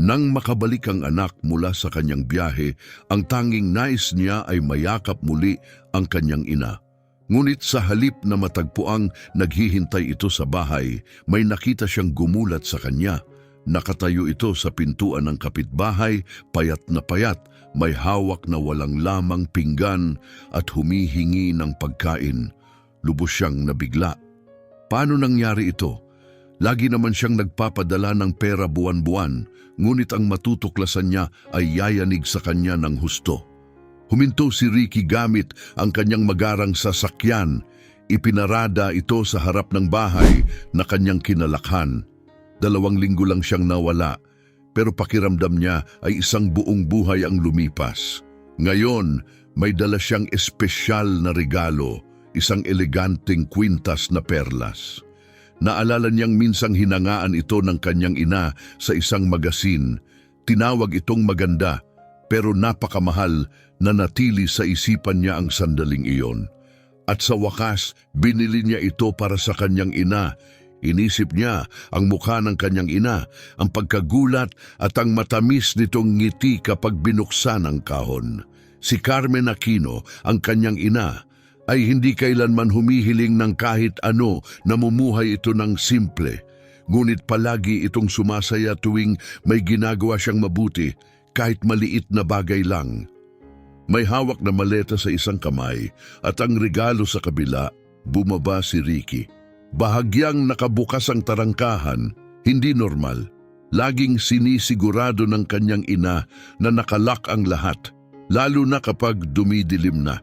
Nang makabalik ang anak mula sa kanyang biyahe, ang tanging nais niya ay mayakap muli ang kanyang ina. Ngunit sa halip na matagpuang naghihintay ito sa bahay, may nakita siyang gumulat sa kanya. Nakatayo ito sa pintuan ng kapitbahay, payat na payat, may hawak na walang lamang pinggan at humihingi ng pagkain. Lubos siyang nabigla. Paano nangyari ito? Lagi naman siyang nagpapadala ng pera buwan-buwan, ngunit ang matutuklasan niya ay yayanig sa kanya ng husto. Huminto si Ricky gamit ang kanyang magarang sasakyan. Ipinarada ito sa harap ng bahay na kanyang kinalakhan. 2 linggo lang siyang nawala, pero pakiramdam niya ay isang buong buhay ang lumipas. Ngayon, may dala siyang espesyal na regalo, isang eleganteng kwintas na perlas. Naalala niyang minsang hinangaan ito ng kanyang ina sa isang magasin. Tinawag itong maganda, pero napakamahal na natili sa isipan niya ang sandaling iyon. At sa wakas, binili niya ito para sa kanyang ina. Inisip niya ang mukha ng kanyang ina, ang pagkagulat at ang matamis nitong ngiti kapag binuksan ang kahon. Si Carmen Aquino, ang kanyang ina, ay hindi kailanman humihiling ng kahit ano, namumuhay ito ng simple. Ngunit palagi itong sumasaya tuwing may ginagawa siyang mabuti, kahit maliit na bagay lang. May hawak na maleta sa isang kamay at ang regalo sa kabila. Bumaba si Ricky. Bahagyang nakabukas ang tarangkahan, hindi normal. Laging sinisigurado ng kanyang ina na nakalak ang lahat, lalo na kapag dumidilim na.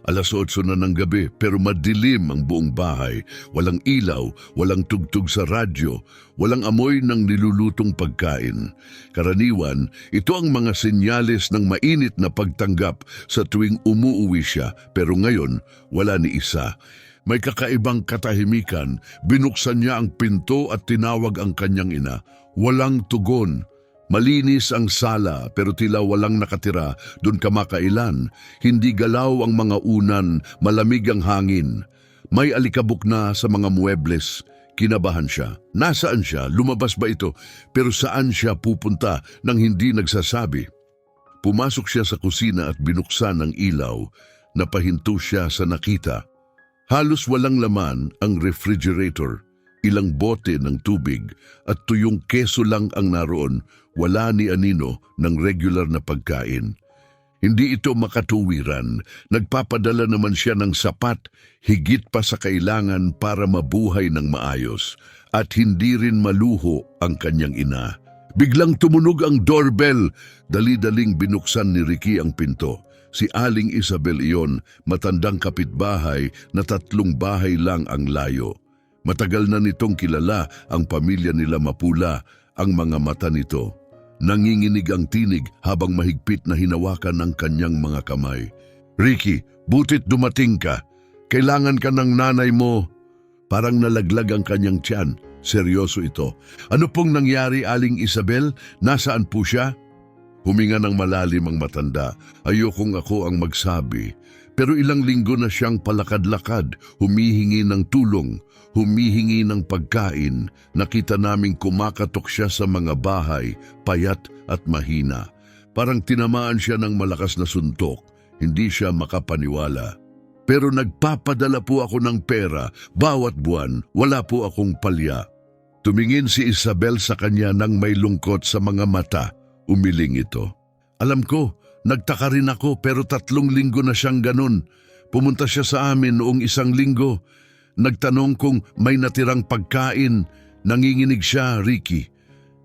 8:00 na ng gabi pero madilim ang buong bahay. Walang ilaw, walang tugtog sa radyo, walang amoy ng nilulutong pagkain. Karaniwan, ito ang mga senyales ng mainit na pagtanggap sa tuwing umuuwi siya, pero ngayon wala ni isa. May kakaibang katahimikan, binuksan niya ang pinto at tinawag ang kanyang ina. Walang tugon. Malinis ang sala pero tila walang nakatira doon kamakailan. Hindi galaw ang mga unan, malamig ang hangin. May alikabok na sa mga muebles. Kinabahan siya. Nasaan siya? Lumabas ba ito? Pero saan siya pupunta nang hindi nagsasabi? Pumasok siya sa kusina at binuksan ang ilaw. Napahinto siya sa nakita. Halos walang laman ang refrigerator. Ilang bote ng tubig at tuyong keso lang ang naroon, wala ni anino ng regular na pagkain. Hindi ito makatuwiran, nagpapadala naman siya ng sapat, higit pa sa kailangan para mabuhay ng maayos, at hindi rin maluho ang kanyang ina. Biglang tumunog ang doorbell, dali-daling binuksan ni Ricky ang pinto. Si Aling Isabel iyon, matandang kapitbahay na 3 bahay lang ang layo. Matagal na nitong kilala ang pamilya nila Mapula, ang mga mata nito. Nanginginig ang tinig habang mahigpit na hinawakan ng kanyang mga kamay. Ricky, butit dumating ka. Kailangan ka ng nanay mo. Parang nalaglag ang kanyang tiyan. Seryoso ito. Ano pong nangyari, Aling Isabel? Nasaan po siya? Huminga ng malalim ang matanda. Ayokong ako ang magsabi. Pero ilang linggo na siyang palakad-lakad, humihingi ng tulong, humihingi ng pagkain. Nakita naming kumakatok siya sa mga bahay, payat at mahina. Parang tinamaan siya ng malakas na suntok. Hindi siya makapaniwala. Pero nagpapadala po ako ng pera, bawat buwan, wala po akong palya. Tumingin si Isabel sa kanya nang may lungkot sa mga mata. Umiling ito. Alam ko, nagtaka rin ako pero 3 linggo na siyang ganun. Pumunta siya sa amin noong 1 linggo. Nagtanong kung may natirang pagkain. Nanginginig siya, Ricky.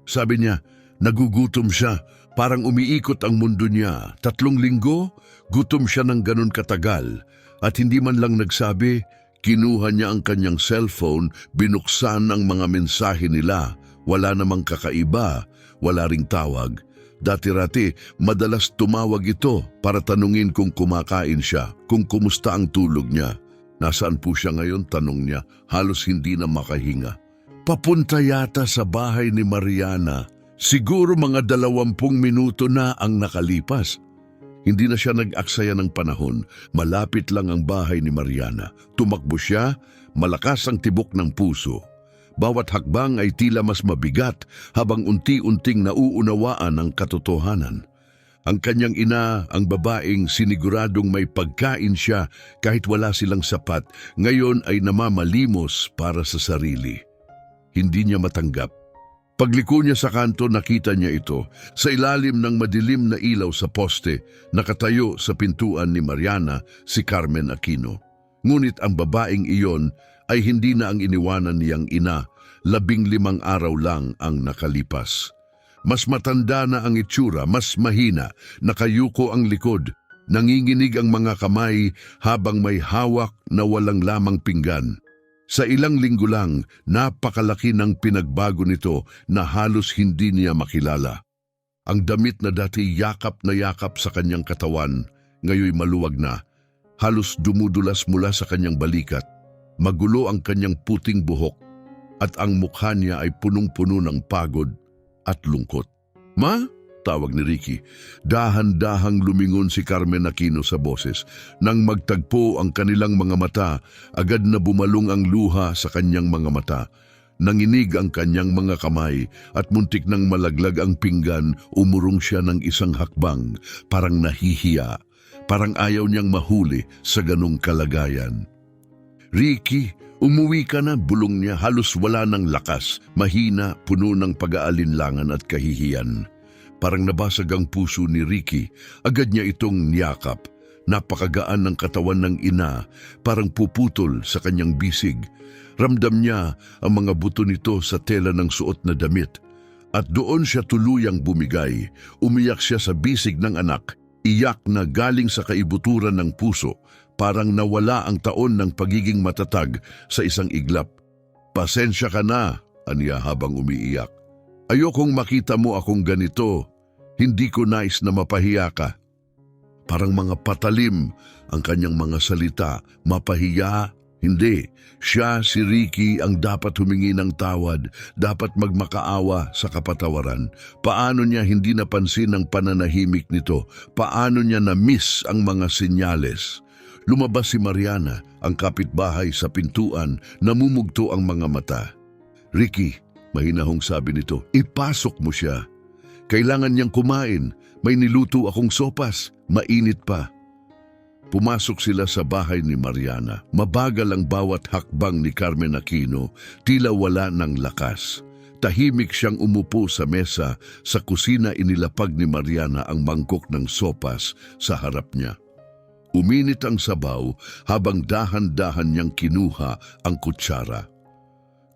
Sabi niya, nagugutom siya. Parang umiikot ang mundo niya. 3 linggo, gutom siya ng ganun katagal. At hindi man lang nagsabi, kinuha niya ang kanyang cellphone, binuksan ang mga mensahe nila. Wala namang kakaiba, wala ring tawag. Dati-rati, madalas tumawag ito para tanungin kung kumakain siya, kung kumusta ang tulog niya. Nasaan po siya ngayon, tanong niya, halos hindi na makahinga. Papunta yata sa bahay ni Mariana. Siguro mga 20 minuto na ang nakalipas. Hindi na siya nag-aksaya ng panahon, malapit lang ang bahay ni Mariana. Tumakbo siya, malakas ang tibok ng puso. Bawat hakbang ay tila mas mabigat habang unti-unting nauunawaan ang katotohanan. Ang kanyang ina, ang babaeng siniguradong may pagkain siya kahit wala silang sapat, ngayon ay namamalimos para sa sarili. Hindi niya matanggap. Pagliko niya sa kanto, nakita niya ito sa ilalim ng madilim na ilaw sa poste, nakatayo sa pintuan ni Mariana, si Carmen Aquino. Ngunit ang babaeng iyon ay hindi na ang iniwanan niyang ina, 15 araw lang ang nakalipas. Mas matanda na ang itsura, mas mahina, nakayuko ang likod, nanginginig ang mga kamay habang may hawak na walang lamang pinggan. Sa ilang linggo lang, napakalaki ng pinagbago nito na halos hindi niya makilala. Ang damit na dati yakap na yakap sa kanyang katawan, ngayoy maluwag na, halos dumudulas mula sa kanyang balikat. Magulo ang kanyang puting buhok at ang mukha niya ay punong-puno ng pagod at lungkot. "Ma?" tawag ni Ricky. Dahan-dahang lumingon si Carmen Aquino sa boses. Nang magtagpo ang kanilang mga mata, agad na bumalong ang luha sa kanyang mga mata. Nanginig ang kanyang mga kamay at muntik nang malaglag ang pinggan, umurong siya ng isang hakbang, parang nahihiya, parang ayaw niyang mahuli sa ganong kalagayan. "Ricky, umuwi ka na," bulong niya, halos wala ng lakas, mahina, puno ng pag-aalinlangan at kahihiyan. Parang nabasag ang puso ni Ricky, agad niya itong niyakap. Napakagaan ng katawan ng ina, parang puputol sa kanyang bisig. Ramdam niya ang mga buto nito sa tela ng suot na damit. At doon siya tuluyang bumigay. Umiyak siya sa bisig ng anak, iyak na galing sa kaibuturan ng puso, parang nawala ang taon ng pagiging matatag sa isang iglap. "Pasensya ka na," aniya habang umiiyak. "Ayokong makita mo akong ganito. Hindi ko nais na mapahiya ka." Parang mga patalim ang kanyang mga salita. Mapahiya? Hindi. Siya, si Ricky, ang dapat humingi ng tawad, dapat magmakaawa sa kapatawaran. Paano niya hindi napansin ang pananahimik nito? Paano niya na-miss ang mga senyales? Lumabas si Mariana, ang kapitbahay sa pintuan, namumugto ang mga mata. "Ricky," mahinahong sabi nito, "ipasok mo siya. Kailangan niyang kumain. May niluto akong sopas. Mainit pa." Pumasok sila sa bahay ni Mariana. Mabagal ang bawat hakbang ni Carmen Aquino, tila wala ng lakas. Tahimik siyang umupo sa mesa. Sa kusina inilapag ni Mariana ang mangkok ng sopas sa harap niya. Uminit ang sabaw habang dahan-dahan niyang kinuha ang kutsara.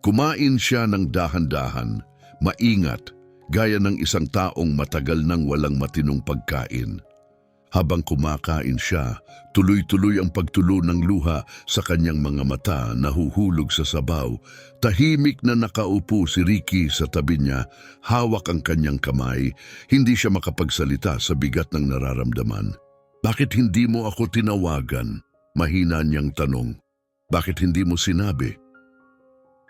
Kumain siya ng dahan-dahan, maingat, gaya ng isang taong matagal nang walang matinong pagkain. Habang kumakain siya, tuloy-tuloy ang pagtulo ng luha sa kanyang mga mata, nahuhulog sa sabaw. Tahimik na nakaupo si Ricky sa tabi niya, hawak ang kanyang kamay. Hindi siya makapagsalita sa bigat ng nararamdaman. "Bakit hindi mo ako tinawagan?" mahina niyang tanong. "Bakit hindi mo sinabi?"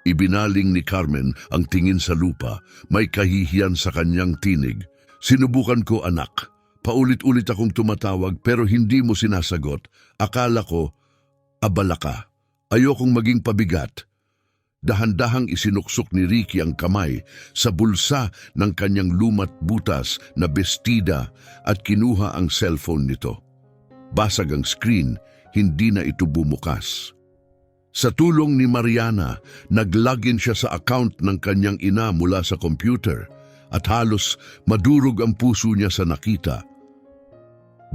Ibinaling ni Carmen ang tingin sa lupa, may kahihiyan sa kanyang tinig. "Sinubukan ko, anak. Paulit-ulit akong tumatawag pero hindi mo sinasagot. Akala ko, abala ka. Ayokong maging pabigat." Dahan-dahang isinuksok ni Ricky ang kamay sa bulsa ng kanyang lumat butas na bestida at kinuha ang cellphone nito. Basag ang screen, hindi na ito bumukas. Sa tulong ni Mariana, nag-login siya sa account ng kanyang ina mula sa computer at halos madurog ang puso niya sa nakita.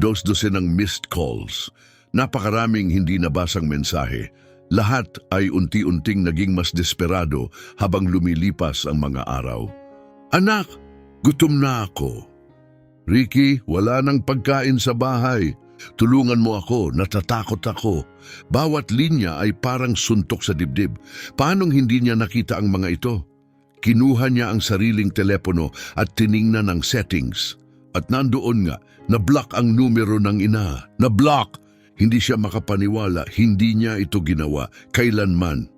Dos-dosen ng missed calls, napakaraming hindi nabasang mensahe. Lahat ay unti-unting naging mas desperado habang lumilipas ang mga araw. "Anak, gutom na ako." "Ricky, wala nang pagkain sa bahay. Tulungan mo ako, natatakot ako." Bawat linya ay parang suntok sa dibdib. Paanong hindi niya nakita ang mga ito? Kinuha niya ang sariling telepono at tiningnan ang settings. At nandoon nga, na-block ang numero ng ina. Na-block! Hindi siya makapaniwala, hindi niya ito ginawa, kailanman.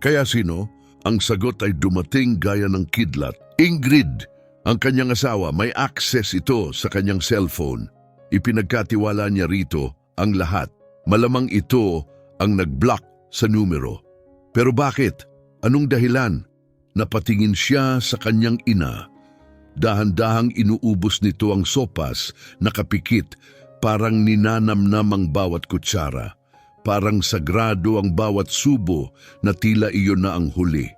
Kaya sino? Ang sagot ay dumating gaya ng kidlat. Ingrid! Ang kanyang asawa, may access ito sa kanyang cellphone. Ipinagkatiwala niya rito ang lahat. Malamang ito ang nag-block sa numero. Pero bakit? Anong dahilan? Napatingin siya sa kanyang ina. Dahan-dahang inuubos nito ang sopas, nakapikit, parang ninanamnam ang bawat kutsara. Parang sagrado ang bawat subo na tila iyon na ang huli.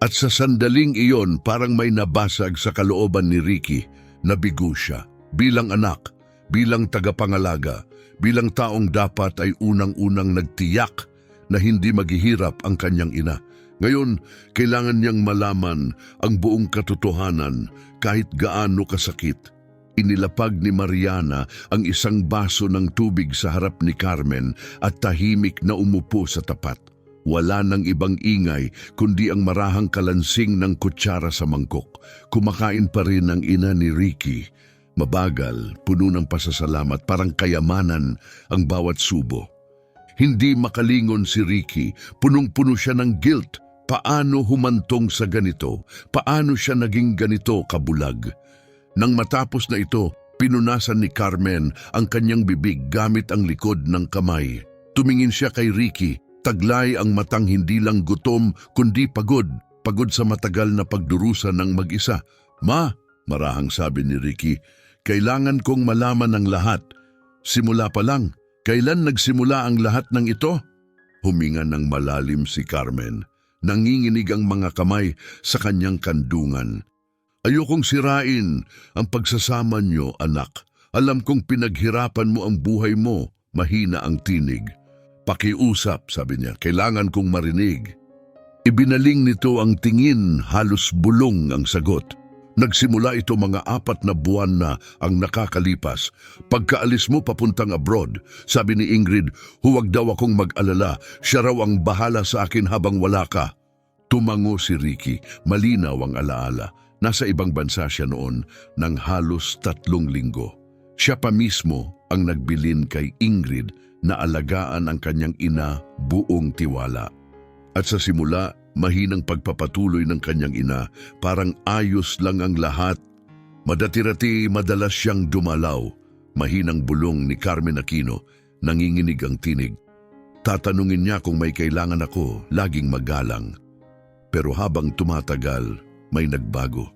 At sa sandaling iyon, parang may nabasag sa kalooban ni Ricky. Nabigo siya. Bilang anak, bilang tagapangalaga, bilang taong dapat ay unang-unang nagtiyak na hindi maghihirap ang kanyang ina. Ngayon, kailangan niyang malaman ang buong katotohanan kahit gaano kasakit. Inilapag ni Mariana ang isang baso ng tubig sa harap ni Carmen at tahimik na umupo sa tapat. Wala nang ibang ingay kundi ang marahang kalansing ng kutsara sa mangkok. Kumakain pa rin ang ina ni Ricky. Mabagal, puno ng pasasalamat, parang kayamanan ang bawat subo. Hindi makalingon si Ricky, punong-puno siya ng guilt. Paano humantong sa ganito? Paano siya naging ganito kabulag? Nang matapos na ito, pinunasan ni Carmen ang kanyang bibig gamit ang likod ng kamay. Tumingin siya kay Ricky, taglay ang matang hindi lang gutom kundi pagod. Pagod sa matagal na pagdurusa ng mag-isa. Ma, marahang sabi ni Ricky, kailangan kong malaman ang lahat. Simula pa lang, kailan nagsimula ang lahat ng ito? Huminga ng malalim si Carmen. Nanginginig ang mga kamay sa kanyang kandungan. Ayokong sirain ang pagsasama niyo, anak. Alam kong pinaghirapan mo ang buhay mo. Mahina ang tinig. Pakiusap, sabi niya. Kailangan kong marinig. Ibinaling nito ang tingin, halos bulong ang sagot. Nagsimula ito mga 4 na buwan na ang nakakalipas. Pagkaalis mo papuntang abroad, sabi ni Ingrid, huwag daw akong mag-alala, siya raw ang bahala sa akin habang wala ka. Tumango si Ricky, malinaw ang alaala. Nasa ibang bansa siya noon ng halos 3 linggo. Siya pa mismo ang nagbilin kay Ingrid na alagaan ang kanyang ina buong tiwala. At sa simula, mahinang pagpapatuloy ng kanyang ina, parang ayos lang ang lahat. Madati-rati madalas siyang dumalaw. Mahinang bulong ni Carmen Aquino, nanginginig ang tinig. Tatanungin niya kung may kailangan ako, laging magalang. Pero habang tumatagal, may nagbago.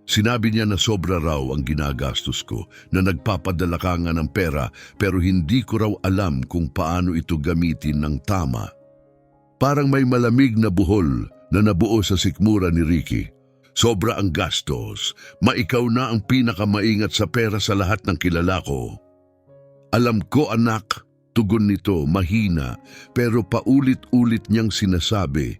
Sinabi niya na sobra raw ang ginagastos ko, na nagpapadala ka nga ng pera pero hindi ko raw alam kung paano ito gamitin ng tama. Parang may malamig na buhol na nabuo sa sikmura ni Ricky. Sobra ang gastos. Maikaw na ang pinakamaingat sa pera sa lahat ng kilala ko. Alam ko, anak, tugon nito mahina, pero paulit-ulit niyang sinabi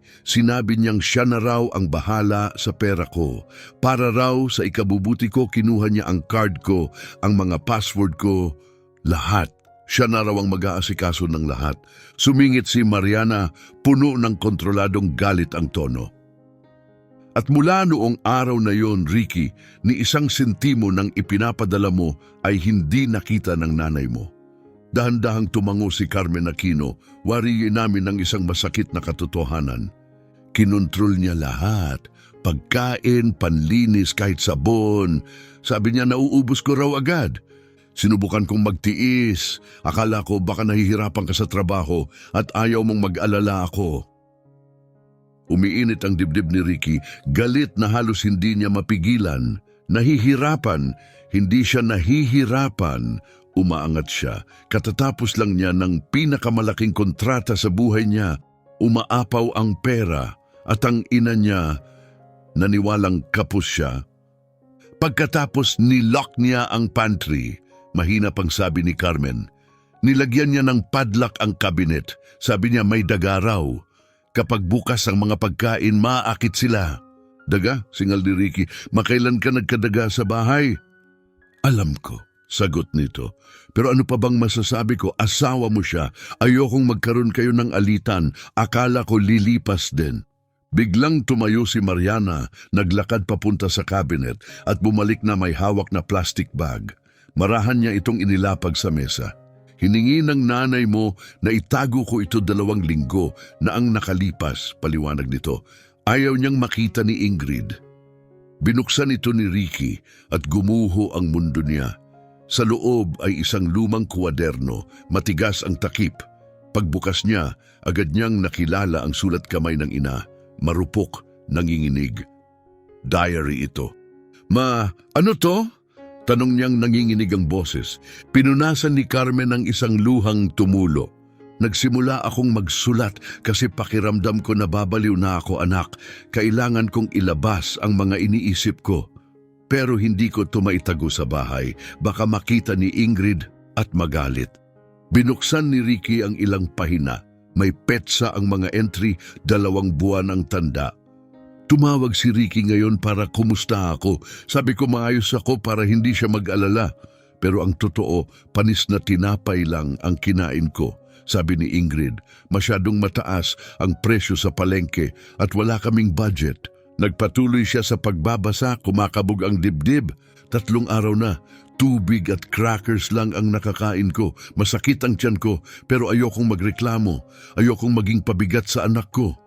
niyang siya na raw ang bahala sa pera ko. Para raw sa ikabubuti ko, kinuha niya ang card ko, ang mga password ko, lahat. Siya na raw ang mag-aasikaso ng lahat. Sumingit si Mariana, puno ng kontroladong galit ang tono. At mula noong araw na yon, Ricky, ni isang sentimo ng ipinapadala mo ay hindi nakita ng nanay mo. Dahan-dahang tumango si Carmen Aquino, wariin namin ng isang masakit na katotohanan. Kinontrol niya lahat. Pagkain, panlinis, kahit sabon. Sabi niya, nauubos ko raw agad. Sinubukan kong magtiis. Akala ko baka nahihirapan ka sa trabaho at ayaw mong mag-alala ako. Umiinit ang dibdib ni Ricky, galit na halos hindi niya mapigilan. Nahihirapan, hindi siya nahihirapan. Umaangat siya. Katatapos lang niya ng pinakamalaking kontrata sa buhay niya. Umaapaw ang pera at ang ina niya naniwalang kapos siya. Pagkatapos nilock niya ang pantry. Mahina pang sabi ni Carmen. Nilagyan niya ng padlock ang cabinet. Sabi niya may daga raw. Kapag bukas ang mga pagkain, maaakit sila. Daga? Singal ni Ricky. Makailan ka nagkadaga sa bahay? Alam ko, sagot nito. Pero ano pa bang masasabi ko? Asawa mo siya. Ayokong magkaroon kayo ng alitan. Akala ko lilipas din. Biglang tumayo si Mariana, naglakad papunta sa cabinet at bumalik na may hawak na plastic bag. Marahan niya itong inilapag sa mesa. Hiningi ng nanay mo na itago ko ito 2 linggo na ang nakalipas, paliwanag nito. Ayaw niyang makita ni Ingrid. Binuksan ito ni Ricky at gumuho ang mundo niya. Sa loob ay isang lumang kwaderno, matigas ang takip. Pagbukas niya, agad niyang nakilala ang sulat kamay ng ina. Marupok, nanginginig. Diary ito. Ma, ano to? Tanong niyang nanginginig ang boses. Pinunasan ni Carmen ang isang luhang tumulo. Nagsimula akong magsulat kasi pakiramdam ko nababaliw na ako, anak. Kailangan kong ilabas ang mga iniisip ko. Pero hindi ko tumaitago sa bahay. Baka makita ni Ingrid at magalit. Binuksan ni Ricky ang ilang pahina. May petsa ang mga entry, 2 buwan ang tanda. Tumawag si Ricky ngayon para kumusta ako. Sabi ko maayos ako para hindi siya mag-alala. Pero ang totoo, panis na tinapay lang ang kinain ko. Sabi ni Ingrid, masyadong mataas ang presyo sa palengke at wala kaming budget. Nagpatuloy siya sa pagbabasa, kumakabog ang dibdib. 3 araw na, tubig at crackers lang ang nakakain ko. Masakit ang tiyan ko, pero ayokong magreklamo. Ayokong maging pabigat sa anak ko.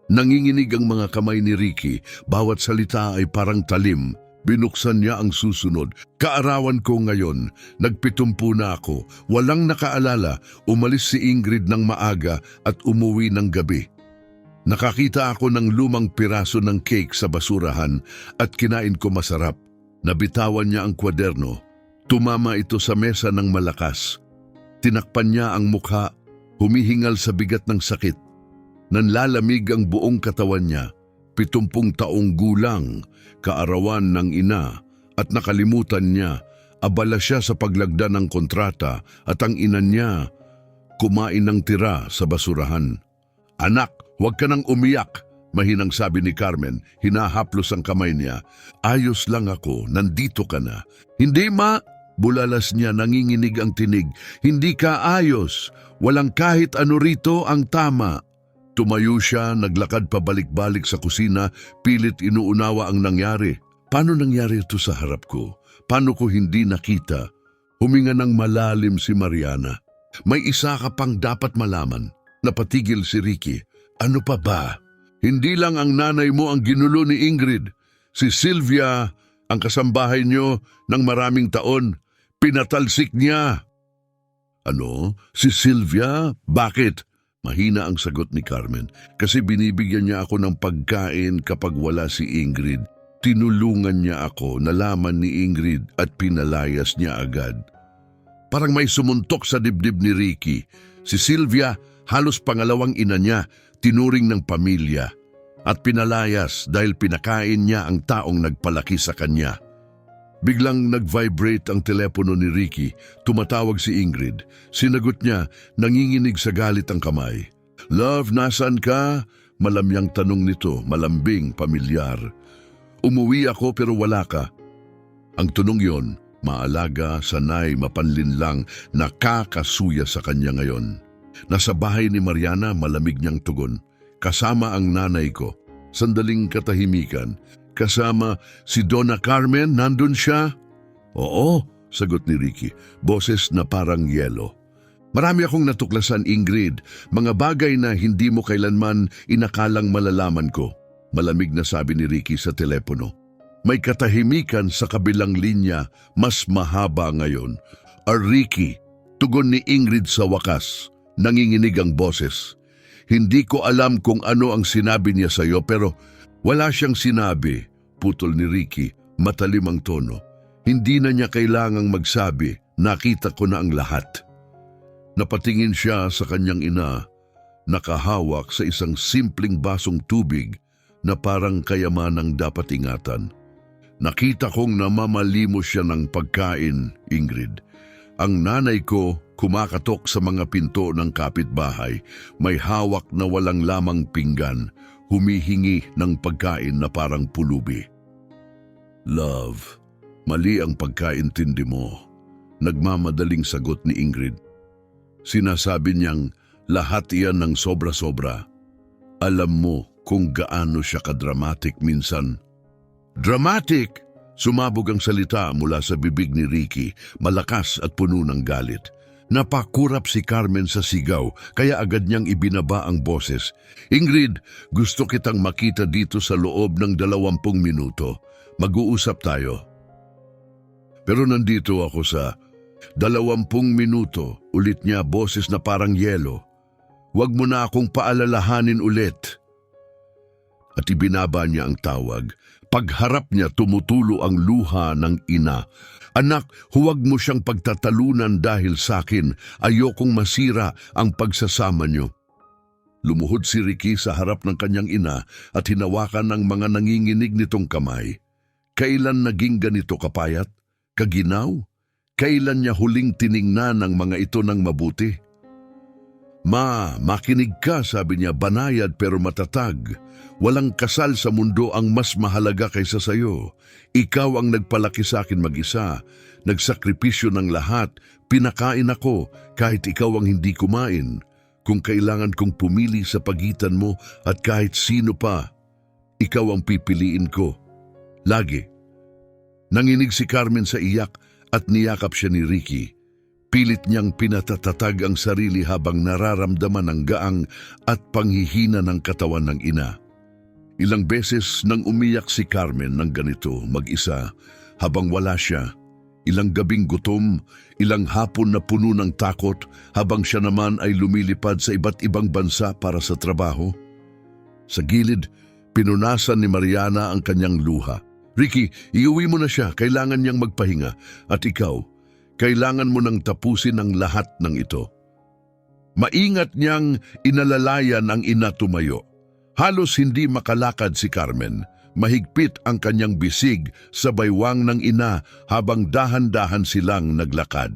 Nanginginig ang mga kamay ni Ricky. Bawat salita ay parang talim. Binuksan niya ang susunod. Kaarawan ko ngayon. Nagpitumpu na ako. Walang nakaalala. Umalis si Ingrid ng maaga at umuwi ng gabi. Nakakita ako ng lumang piraso ng cake sa basurahan at kinain ko masarap. Nabitawan niya ang kwaderno. Tumama ito sa mesa ng malakas. Tinakpan niya ang mukha. Humihingal sa bigat ng sakit. Nanlalamig ang buong katawan niya, 70 taong gulang, kaarawan ng ina, at nakalimutan niya, abala siya sa paglagda ng kontrata at ang ina niya, kumain ng tira sa basurahan. Anak, huwag ka nang umiyak, mahinang sabi ni Carmen, hinahaplos ang kamay niya. Ayos lang ako, nandito ka na. Hindi ma, bulalas niya, nanginginig ang tinig. Hindi ka ayos, walang kahit ano rito ang tama. Tumayo siya, naglakad pabalik-balik sa kusina, pilit inuunawa ang nangyari. Paano nangyari ito sa harap ko? Paano ko hindi nakita? Huminga ng malalim si Mariana. May isa ka pang dapat malaman. Napatigil si Ricky. Ano pa ba? Hindi lang ang nanay mo ang ginulo ni Ingrid. Si Sylvia, ang kasambahay niyo ng maraming taon, pinatalsik niya. Ano? Si Sylvia? Bakit? Mahina ang sagot ni Carmen. Kasi binibigyan niya ako ng pagkain kapag wala si Ingrid. Tinulungan niya ako, nalaman ni Ingrid at pinalayas niya agad. Parang may sumuntok sa dibdib ni Ricky. Si Sylvia, halos pangalawang ina niya, tinuring ng pamilya. At pinalayas dahil pinakain niya ang taong nagpalaki sa kanya. Biglang nag-vibrate ang telepono ni Ricky. Tumatawag si Ingrid. Sinagot niya, nanginginig sa galit ang kamay. Love, nasan ka? Malamyang tanong nito, malambing, pamilyar. Umuwi ako pero wala ka. Ang tunong yon, maalaga, sanay, mapanlinlang, nakakasuya sa kanya ngayon. Nasa bahay ni Mariana, malamig niyang tugon. Kasama ang nanay ko. Sandaling katahimikan. Kasama si Donna Carmen, nandun siya? Oo, sagot ni Ricky, boses na parang yelo. Marami akong natuklasan, Ingrid, mga bagay na hindi mo kailanman inakalang malalaman ko. Malamig na sabi ni Ricky sa telepono. May katahimikan sa kabilang linya, mas mahaba ngayon. Ricky, tugon ni Ingrid sa wakas, nanginginig ang boses. Hindi ko alam kung ano ang sinabi niya sa iyo pero wala siyang sinabi, putol ni Ricky, matalim ang tono. Hindi na niya kailangang magsabi, nakita ko na ang lahat. Napatingin siya sa kanyang ina, nakahawak sa isang simpleng basong tubig na parang kayamanang dapat ingatan. Nakita kong namamalimos siya ng pagkain, Ingrid. Ang nanay ko kumakatok sa mga pinto ng kapitbahay, may hawak na walang lamang pinggan, humihingi ng pagkain na parang pulubi. Love, mali ang pagkaintindi mo. Nagmamadaling sagot ni Ingrid. Sinasabi niyang lahat iyan ng sobra-sobra. Alam mo kung gaano siya kadramatic minsan. Dramatic! Sumabog ang salita mula sa bibig ni Ricky, malakas at puno ng galit. Napakurap si Carmen sa sigaw, kaya agad niyang ibinaba ang boses. Ingrid, gusto kitang makita dito sa loob ng 20 minuto. Mag-uusap tayo. Pero nandito ako sa 20 minuto, ulit niya boses na parang yelo. Huwag mo na akong paalalahanin ulit. at ibinaba niya ang tawag. Pagharap niya tumutulo ang luha ng ina. Anak, huwag mo siyang pagtatalunan dahil sa akin. Ayokong masira ang pagsasama niyo. Lumuhod si Ricky sa harap ng kanyang ina at hinawakan ng mga nanginginig nitong kamay. Kailan naging ganito kapayat? Kaginaw? Kailan niya huling tiningnan ang mga ito ng mabuti? Ma, makinig ka, sabi niya, banayad pero matatag. Walang kasal sa mundo ang mas mahalaga kaysa sayo. Ikaw ang nagpalaki sa akin mag-isa, nagsakripisyo ng lahat, pinakain ako kahit ikaw ang hindi kumain. Kung kailangan kong pumili sa pagitan mo at kahit sino pa, ikaw ang pipiliin ko. Lagi. Nanginig si Carmen sa iyak at niyakap siya ni Ricky. Pilit niyang pinatatatag ang sarili habang nararamdaman ang gaang at panghihina ng katawan ng ina. Ilang beses nang umiyak si Carmen ng ganito mag-isa habang wala siya. Ilang gabing gutom, ilang hapon na puno ng takot habang siya naman ay lumilipad sa iba't ibang bansa para sa trabaho. Sa gilid, pinunasan ni Mariana ang kanyang luha. Ricky, iuwi mo na siya, kailangan niyang magpahinga. At ikaw, kailangan mo nang tapusin ang lahat ng ito. Maingat niyang inalalayan ang ina tumayo. Halos hindi makalakad si Carmen. Mahigpit ang kanyang bisig sa baywang ng ina habang dahan-dahan silang naglakad.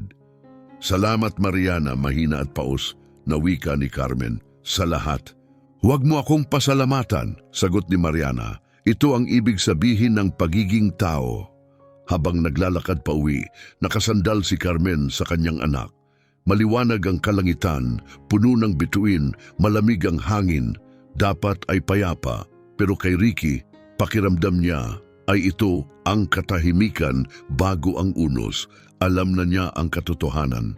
Salamat Mariana, mahina at paos, na wika ni Carmen, sa lahat. Huwag mo akong pasalamatan, sagot ni Mariana. Ito ang ibig sabihin ng pagiging tao. Habang naglalakad pa uwi, nakasandal si Carmen sa kanyang anak. Maliwanag ang kalangitan, puno ng bituin, malamig ang hangin. Dapat ay payapa, pero kay Ricky, pakiramdam niya ay ito ang katahimikan bago ang unos. Alam na niya ang katotohanan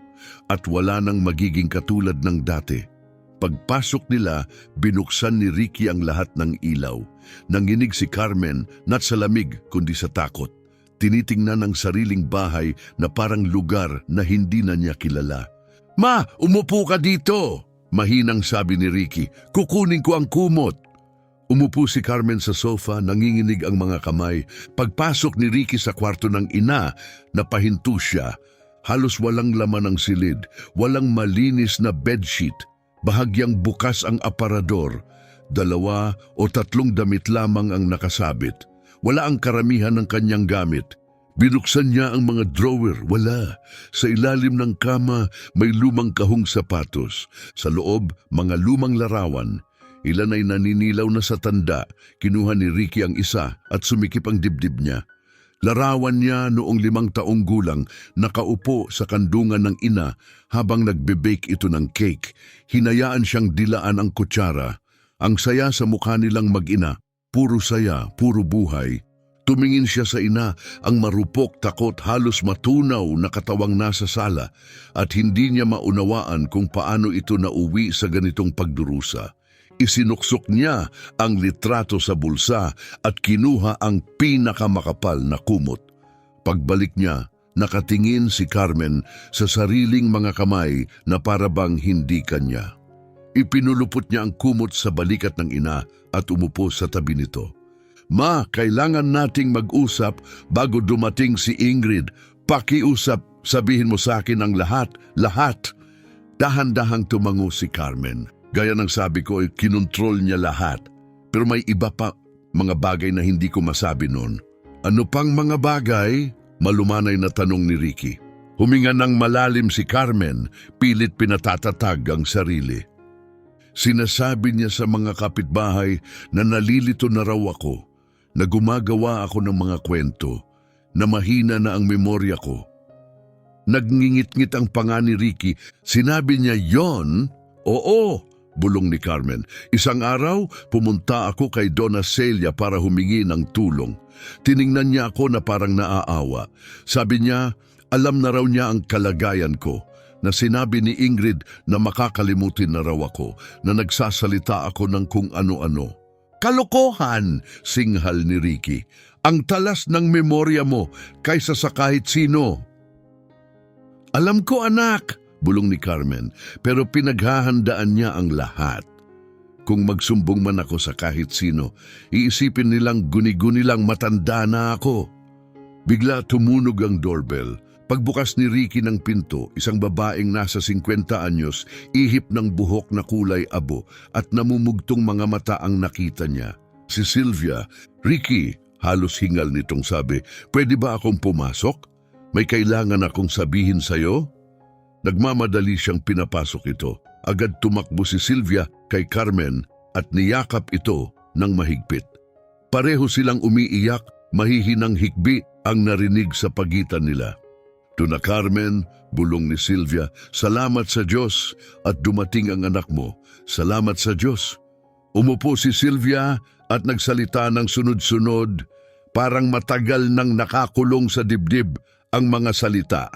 at wala nang magiging katulad ng dati. Pagpasok nila, binuksan ni Ricky ang lahat ng ilaw. Nanginig si Carmen not sa lamig kundi sa takot. Tinitingnan ang sariling bahay na parang lugar na hindi na niya kilala. Ma, umupo ka dito! Mahinang sabi ni Ricky, kukunin ko ang kumot. Umupo si Carmen sa sofa, nanginginig ang mga kamay. Pagpasok ni Ricky sa kwarto ng ina, napahinto siya. Halos walang laman ang silid, walang malinis na bedsheet. Bahagyang bukas ang aparador. 2 o 3 damit lamang ang nakasabit. Wala ang karamihan ng kanyang gamit. Binuksan niya ang mga drawer, wala. Sa ilalim ng kama, may lumang kahong sapatos. Sa loob, mga lumang larawan. Ilan ay naninilaw na sa tanda. Kinuha ni Ricky ang isa at sumikip ang dibdib niya. Larawan niya noong 5 taong gulang, nakaupo sa kandungan ng ina habang nagbe-bake ito ng cake. Hinayaan siyang dilaan ang kutsara. Ang saya sa mukha nilang mag-ina, puro saya, puro buhay. Tumingin siya sa ina, ang marupok, takot, halos matunaw na katawang nasa sala at hindi niya maunawaan kung paano ito nauwi sa ganitong pagdurusa. Isinuksok niya ang litrato sa bulsa at kinuha ang pinakamakapal na kumot. Pagbalik niya, nakatingin si Carmen sa sariling mga kamay na parabang hindi kanya. Ipinulupot niya ang kumot sa balikat ng ina at umupo sa tabi nito. Ma, kailangan nating mag-usap bago dumating si Ingrid. Pakiusap, sabihin mo sa akin ang lahat. Dahan-dahang tumango si Carmen. Gaya ng sabi ko, kinontrol niya lahat. Pero may iba pa mga bagay na hindi ko masabi noon. Ano pang mga bagay? Malumanay na tanong ni Ricky. Huminga ng malalim si Carmen, pilit pinatatatag ang sarili. Sinasabi niya sa mga kapitbahay na nalilito na raw ako, na gumagawa ako ng mga kwento, na mahina na ang memorya ko. Nagngingit-ngit ang panga ni Ricky. Sinabi niya yon? Oo, bulong ni Carmen. Isang araw, pumunta ako kay Donna Celia para humingi ng tulong. Tiningnan niya ako na parang naaawa. Sabi niya, alam na raw niya ang kalagayan ko, na sinabi ni Ingrid na makakalimutin na raw ako, na nagsasalita ako ng kung ano-ano. Kalokohan, singhal ni Ricky. Ang talas ng memorya mo kaysa sa kahit sino. Alam ko anak, bulong ni Carmen, pero pinaghahandaan niya ang lahat. Kung magsumbong man ako sa kahit sino, iisipin nilang guni-guni lang matanda na ako. Bigla tumunog ang doorbell. Pagbukas ni Ricky ng pinto, isang babaeng nasa 50 anyos, ihip ng buhok na kulay abo at namumugtong mga mata ang nakita niya. Si Sylvia. "Ricky," halos hingal nitong sabi, "pwede ba akong pumasok? May kailangan akong sabihin sa'yo?" Nagmamadali siyang pinapasok ito. Agad tumakbo si Sylvia kay Carmen at niyakap ito ng mahigpit. Pareho silang umiiyak, mahihinang hikbi ang narinig sa pagitan nila. "Tuna Carmen," bulong ni Sylvia, "salamat sa Diyos at dumating ang anak mo. Salamat sa Diyos." Umupo si Sylvia at nagsalita ng sunod-sunod, parang matagal nang nakakulong sa dibdib ang mga salita.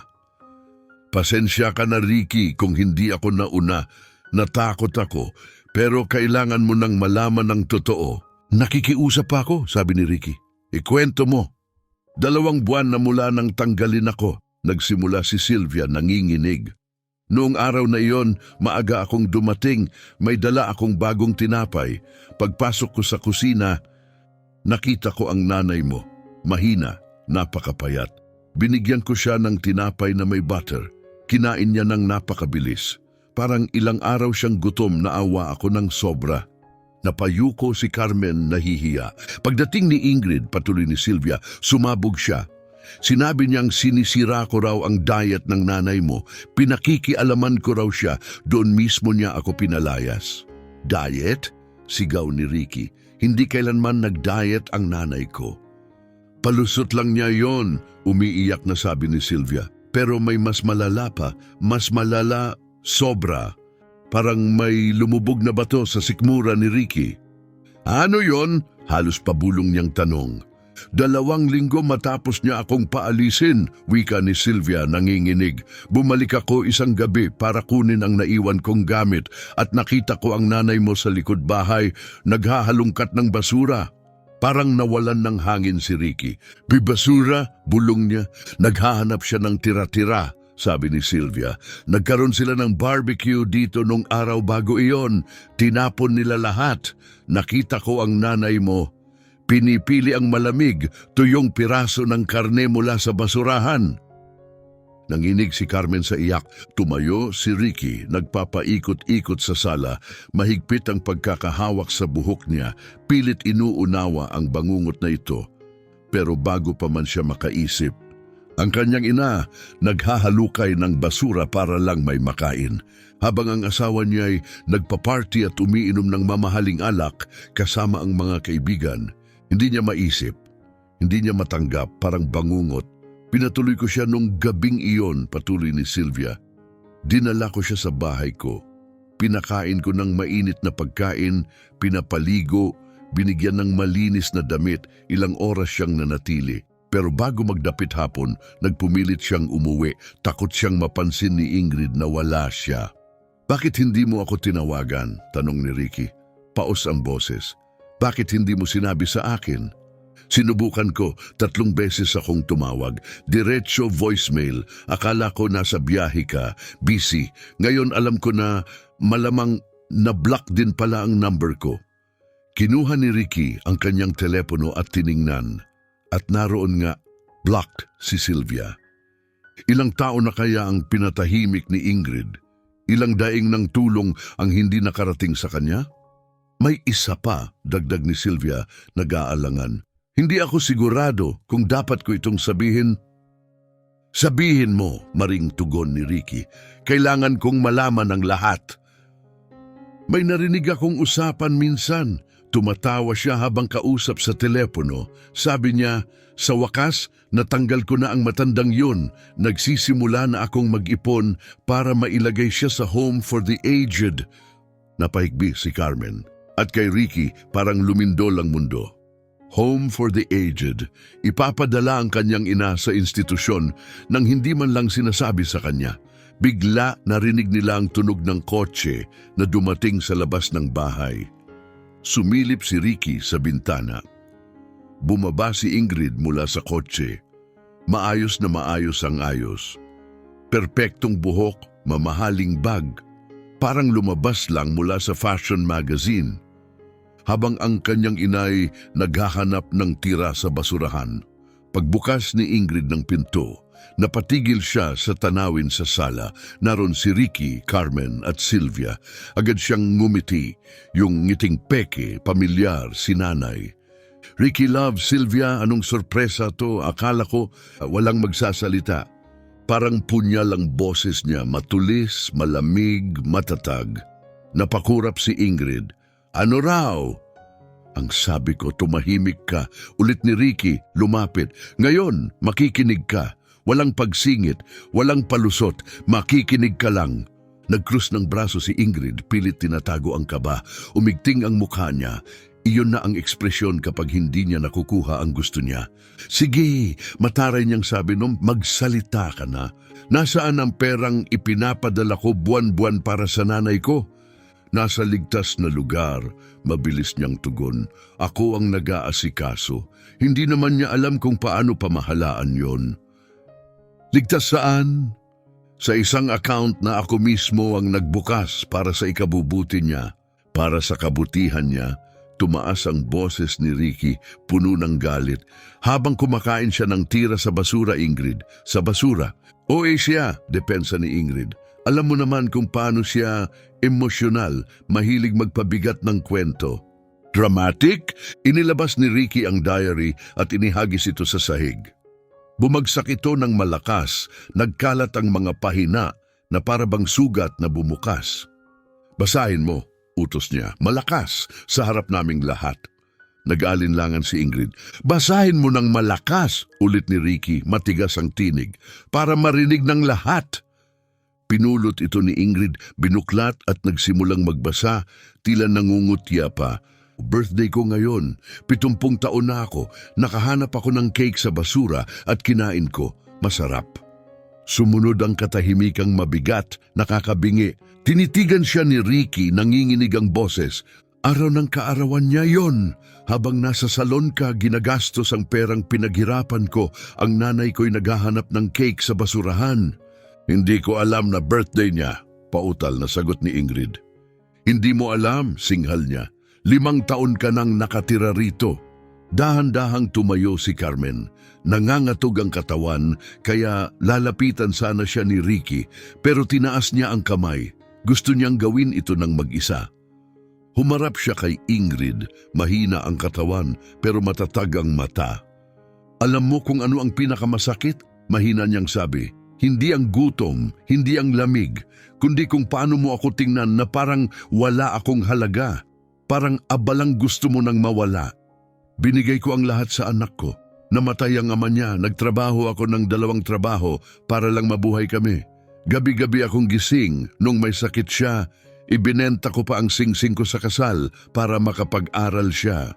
"Pasensya ka na, Ricky, kung hindi ako nauna. Natakot ako, pero kailangan mo nang malaman ng totoo." "Nakikiusap ako," sabi ni Ricky. "Ikwento mo." 2 buwan na mula nang tanggalin ako, nagsimula si Sylvia nanginginig. "Noong araw na iyon, maaga akong dumating, may dala akong bagong tinapay. Pagpasok ko sa kusina, nakita ko ang nanay mo, mahina, napakapayat. Binigyan ko siya ng tinapay na may butter. Kinain niya ng napakabilis. Parang ilang araw siyang gutom, naawa ako ng sobra." Napayuko si Carmen, nahihiya. Pagdating ni Ingrid, patuloy ni Sylvia, sumabog siya. Sinabi niyang sinisira ko raw ang diet ng nanay mo. Pinakikialaman ko raw siya, doon mismo niya ako pinalayas. "Diet?" sigaw ni Ricky. "Hindi kailanman nag-diet ang nanay ko." "Palusot lang niya yon," umiiyak na sabi ni Sylvia. "Pero may mas malala pa, mas malala, sobra. Parang may lumubog na bato sa sikmura ni Ricky." "Ano yon?" halos pabulong niyang tanong. 2 linggo matapos niya akong paalisin," wika ni Sylvia nanginginig. "Bumalik ako isang gabi para kunin ang naiwan kong gamit at nakita ko ang nanay mo sa likod bahay, naghahalungkat ng basura." Parang nawalan ng hangin si Ricky. "Bibasura?" bulong niya. "Naghahanap siya ng tira-tira," sabi ni Sylvia. "Nagkaroon sila ng barbecue dito nung araw bago iyon. Tinapon nila lahat. Nakita ko ang nanay mo. Pinipili ang malamig, tuyong piraso ng karne mula sa basurahan." Nanginig si Carmen sa iyak. Tumayo si Ricky, nagpapaikot-ikot sa sala. Mahigpit ang pagkakahawak sa buhok niya. Pilit inuunawa ang bangungot na ito. Pero bago pa man siya makaisip, ang kanyang ina naghahalukay ng basura para lang may makain. Habang ang asawa niya ay nagpa-party at umiinom ng mamahaling alak kasama ang mga kaibigan, hindi niya maisip, hindi niya matanggap, parang bangungot. "Pinatuloy ko siya nung gabing iyon," patuloy ni Sylvia. "Dinala ko siya sa bahay ko. Pinakain ko ng mainit na pagkain, pinapaligo, binigyan ng malinis na damit, ilang oras siyang nanatili. Pero bago magdapit hapon, nagpumilit siyang umuwi. Takot siyang mapansin ni Ingrid na wala siya." "Bakit hindi mo ako tinawagan?" tanong ni Ricky. Paos ang boses. "Bakit hindi mo sinabi sa akin?" "Sinubukan ko, 3 beses akong tumawag. Diretso voicemail. Akala ko nasa biyahe ka, busy. Ngayon alam ko na malamang na-block din pala ang number ko." Kinuha ni Ricky ang kanyang telepono at tiningnan. At naroon nga, blocked si Sylvia. Ilang tao na kaya ang pinatahimik ni Ingrid? Ilang daing ng tulong ang hindi nakarating sa kanya? "May isa pa," dagdag ni Sylvia, nag-aalangan. "Hindi ako sigurado kung dapat ko itong sabihin." "Sabihin mo," maring tugon ni Ricky. "Kailangan kong malaman ang lahat." "May narinig akong usapan minsan." Tumatawa siya habang kausap sa telepono. Sabi niya, "Sa wakas, natanggal ko na ang matandang yun. Nagsisimula na akong mag-ipon para mailagay siya sa home for the aged." Napahigbi si Carmen. At kay Ricky, parang lumindol ang mundo. Home for the aged. Ipapadala ang kanyang ina sa institusyon nang hindi man lang sinasabi sa kanya. Bigla narinig nila ang tunog ng kotse na dumating sa labas ng bahay. Sumilip si Ricky sa bintana. Bumaba si Ingrid mula sa kotse. Maayos na maayos ang ayos. Perpektong buhok, mamahaling bag. parang lumabas lang mula sa fashion magazine, habang ang kanyang inay naghahanap ng tira sa basurahan. Pagbukas ni Ingrid ng pinto, napatigil siya sa tanawin sa sala. Naroon si Ricky, Carmen at Sylvia. Agad siyang ngumiti, yung ngiting peke, pamilyar, si nanay. Ricky, love, Sylvia, anong sorpresa to? Akala ko walang magsasalita. Parang punyal ang boses niya, matulis, malamig, matatag. Napakurap si Ingrid. Ano raw? Ang sabi ko, tumahimik ka. Ulit ni Ricky, lumapit. Ngayon, makikinig ka. Walang pagsingit, walang palusot, makikinig ka lang. Nagkrus ng braso si Ingrid, pilit tinatago ang kaba. Umigting ang mukha niya. Iyon na ang ekspresyon kapag hindi niya nakukuha ang gusto niya. Sige, mataray niyang sabi nung magsalita ka na. Nasaan ang perang ipinapadala ko buwan-buwan para sa nanay ko? Nasa ligtas na lugar, mabilis niyang tugon. Ako ang nag-aasikaso. Hindi naman niya alam kung paano pamahalaan yon. Ligtas saan? Sa isang account na ako mismo ang nagbukas para sa ikabubuti niya. Para sa kabutihan niya, tumaas ang boses ni Ricky, puno ng galit. Habang kumakain siya ng tira sa basura, Ingrid. Sa basura? O siya, depensa ni Ingrid. Alam mo naman kung paano siya emosyonal, mahilig magpabigat ng kwento. Dramatic? Inilabas ni Ricky ang diary at inihagis ito sa sahig. Bumagsak ito ng malakas, nagkalat ang mga pahina na parabang sugat na bumukas. Basahin mo, utos niya, malakas sa harap naming lahat. Nag-alinlangan si Ingrid. Basahin mo ng malakas, ulit ni Ricky, matigas ang tinig, para marinig ng lahat. Pinulot ito ni Ingrid, binuklat at nagsimulang magbasa, tila nangungutya pa. Birthday ko ngayon, 70 taon na ako, nakahanap ako ng cake sa basura at kinain ko, masarap. Sumunod ang katahimikang mabigat, nakakabingi. Tinitigan siya ni Ricky, nanginginig ang boses. Araw ng kaarawan niya yon. Habang nasa salon ka, ginagastos ang perang pinaghirapan ko. Ang nanay ko'y naghahanap ng cake sa basurahan. Hindi ko alam na birthday niya, pautal na sagot ni Ingrid. Hindi mo alam, singhal niya. 5 taon ka nang nakatira rito. Dahan-dahang tumayo si Carmen. Nangangatog ang katawan, kaya lalapitan sana siya ni Ricky, pero tinaas niya ang kamay. Gusto niyang gawin ito ng mag-isa. Humarap siya kay Ingrid, mahina ang katawan pero matatag ang mata. Alam mo kung ano ang pinakamasakit? Mahina niyang sabi. Hindi ang gutom, hindi ang lamig, kundi kung paano mo ako tingnan na parang wala akong halaga. Parang abalang gusto mo nang mawala. Binigay ko ang lahat sa anak ko. Namatay ang ama niya, nagtrabaho ako ng 2 trabaho para lang mabuhay kami. Gabi-gabi akong gising nung may sakit siya. Ibinenta ko pa ang singsing ko sa kasal para makapag-aral siya.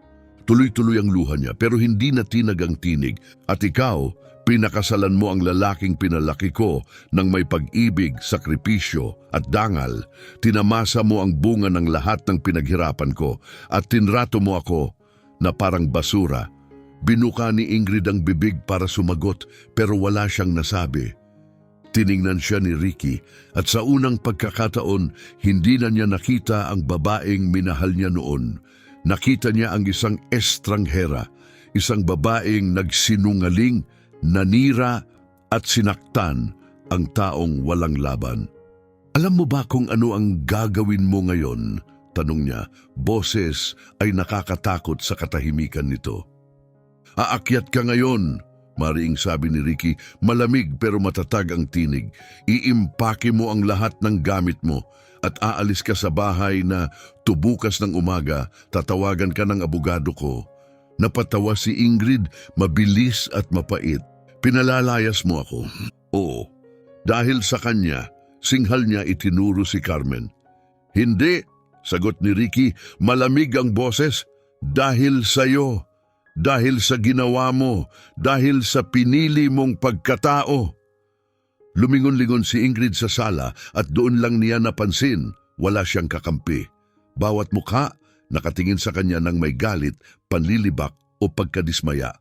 Tuloy-tuloy ang luha niya pero hindi na tinag ang tinig. At ikaw, pinakasalan mo ang lalaking pinalaki ko ng may pag-ibig, sakripisyo at dangal. Tinamasa mo ang bunga ng lahat ng pinaghirapan ko at tinrato mo ako na parang basura. Binuka ni Ingrid ang bibig para sumagot pero wala siyang nasabi. Tiningnan siya ni Ricky at sa unang pagkakataon, hindi na niya nakita ang babaeng minahal niya noon. Nakita niya ang isang estranghera, isang babaeng nagsinungaling, nanira at sinaktan ang taong walang laban. Alam mo ba kung ano ang gagawin mo ngayon? Tanong niya, boses ay nakakatakot sa katahimikan nito. Aakyat ka ngayon, mariing sabi ni Ricky, malamig pero matatag ang tinig. Iimpake mo ang lahat ng gamit mo at aalis ka sa bahay na tubukas ng umaga, tatawagan ka ng abogado ko. Napatawa si Ingrid, mabilis at mapait. Pinalalayas mo ako. Oo, dahil sa kanya, singhal niya itinuro si Carmen. Hindi, sagot ni Ricky, malamig ang boses, dahil sa'yo. Dahil sa ginawa mo, dahil sa pinili mong pagkatao. Lumingon-lingon si Ingrid sa sala at doon lang niya napansin, wala siyang kakampi. Bawat mukha, nakatingin sa kanya ng may galit, panlilibak o pagkadismaya.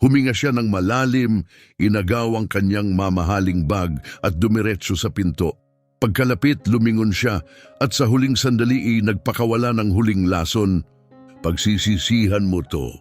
Huminga siya ng malalim, inagaw ang kanyang mamahaling bag at dumiretso sa pinto. Pagkalapit, lumingon siya at sa huling sandali nagpakawala ng huling lason. Pagsisisihan mo to.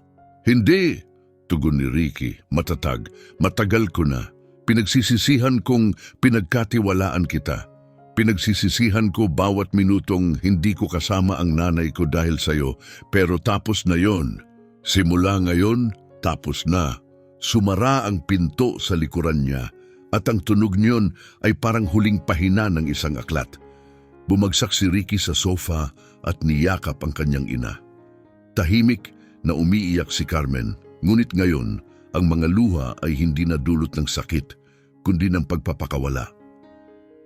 Hindi, tugon ni Ricky, matatag. Matagal ko na. Pinagsisisihan kong pinagkatiwalaan kita. Pinagsisisihan ko bawat minutong hindi ko kasama ang nanay ko dahil sa'yo. Pero tapos na yon. Simula ngayon, tapos na. Sumara ang pinto sa likuran niya at ang tunog niyon ay parang huling pahina ng isang aklat. Bumagsak si Ricky sa sofa at niyakap ang kanyang ina. Tahimik na umiiyak si Carmen, ngunit ngayon ang mga luha ay hindi na dulot ng sakit, kundi ng pagpapakawala.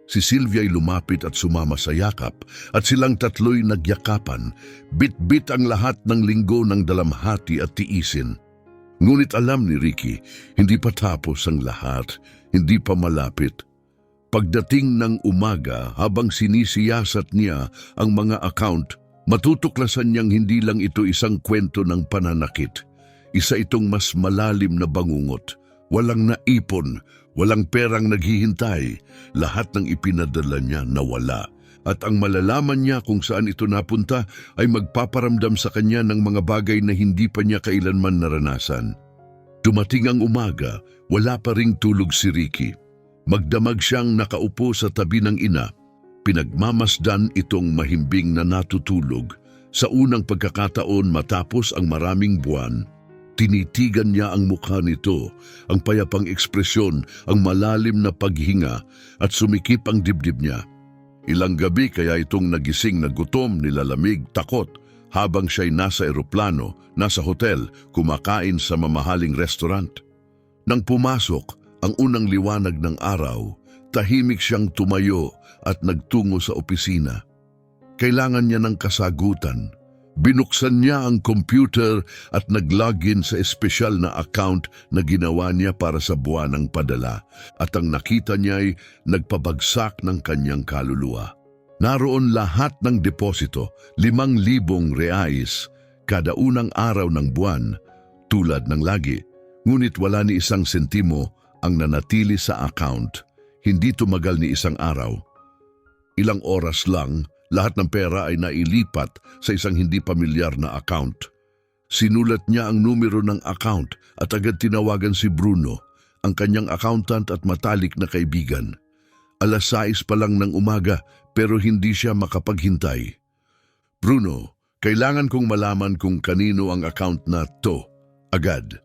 Si Sylvia ay lumapit at sumama sa yakap at silang tatlo'y nagyakapan, bit-bit ang lahat ng linggo ng dalamhati at tiisin. Ngunit alam ni Ricky, hindi pa tapos ang lahat, hindi pa malapit. Pagdating ng umaga habang sinisiyasat niya ang mga account, matutuklasan niyang hindi lang ito isang kwento ng pananakit. Isa itong mas malalim na bangungot. Walang naipon, walang perang naghihintay. Lahat ng ipinadala niya nawala. At ang malalaman niya kung saan ito napunta ay magpaparamdam sa kanya ng mga bagay na hindi pa niya kailanman naranasan. Dumating ang umaga, wala pa ring tulog si Ricky. Magdamag siyang nakaupo sa tabi ng ina. Pinagmamasdan itong mahimbing na natutulog. Sa unang pagkakataon matapos ang maraming buwan, tinitigan niya ang mukha nito, ang payapang ekspresyon, ang malalim na paghinga at sumikip ang dibdib niya. Ilang gabi kaya itong nagising na gutom, nilalamig, takot habang siya'y nasa eroplano, nasa hotel, kumakain sa mamahaling restaurant. Nang pumasok ang unang liwanag ng araw, tahimik siyang tumayo at nagtungo sa opisina. Kailangan niya ng kasagutan. Binuksan niya ang computer at nag-login sa espesyal na account na ginawa niya para sa buwan ng padala at ang nakita niya ay nagpabagsak ng kanyang kaluluwa. Naroon lahat ng deposito, 5,000 reais, kada unang araw ng buwan, tulad ng lagi. Ngunit wala ni isang sentimo ang nanatili sa account. Hindi tumagal ni isang araw. Ilang oras lang, lahat ng pera ay nailipat sa isang hindi pamilyar na account. Sinulat niya ang numero ng account at agad tinawagan si Bruno, ang kanyang accountant at matalik na kaibigan. 6:00 pa lang ng umaga pero hindi siya makapaghintay. Bruno, kailangan kong malaman kung kanino ang account na to. Agad.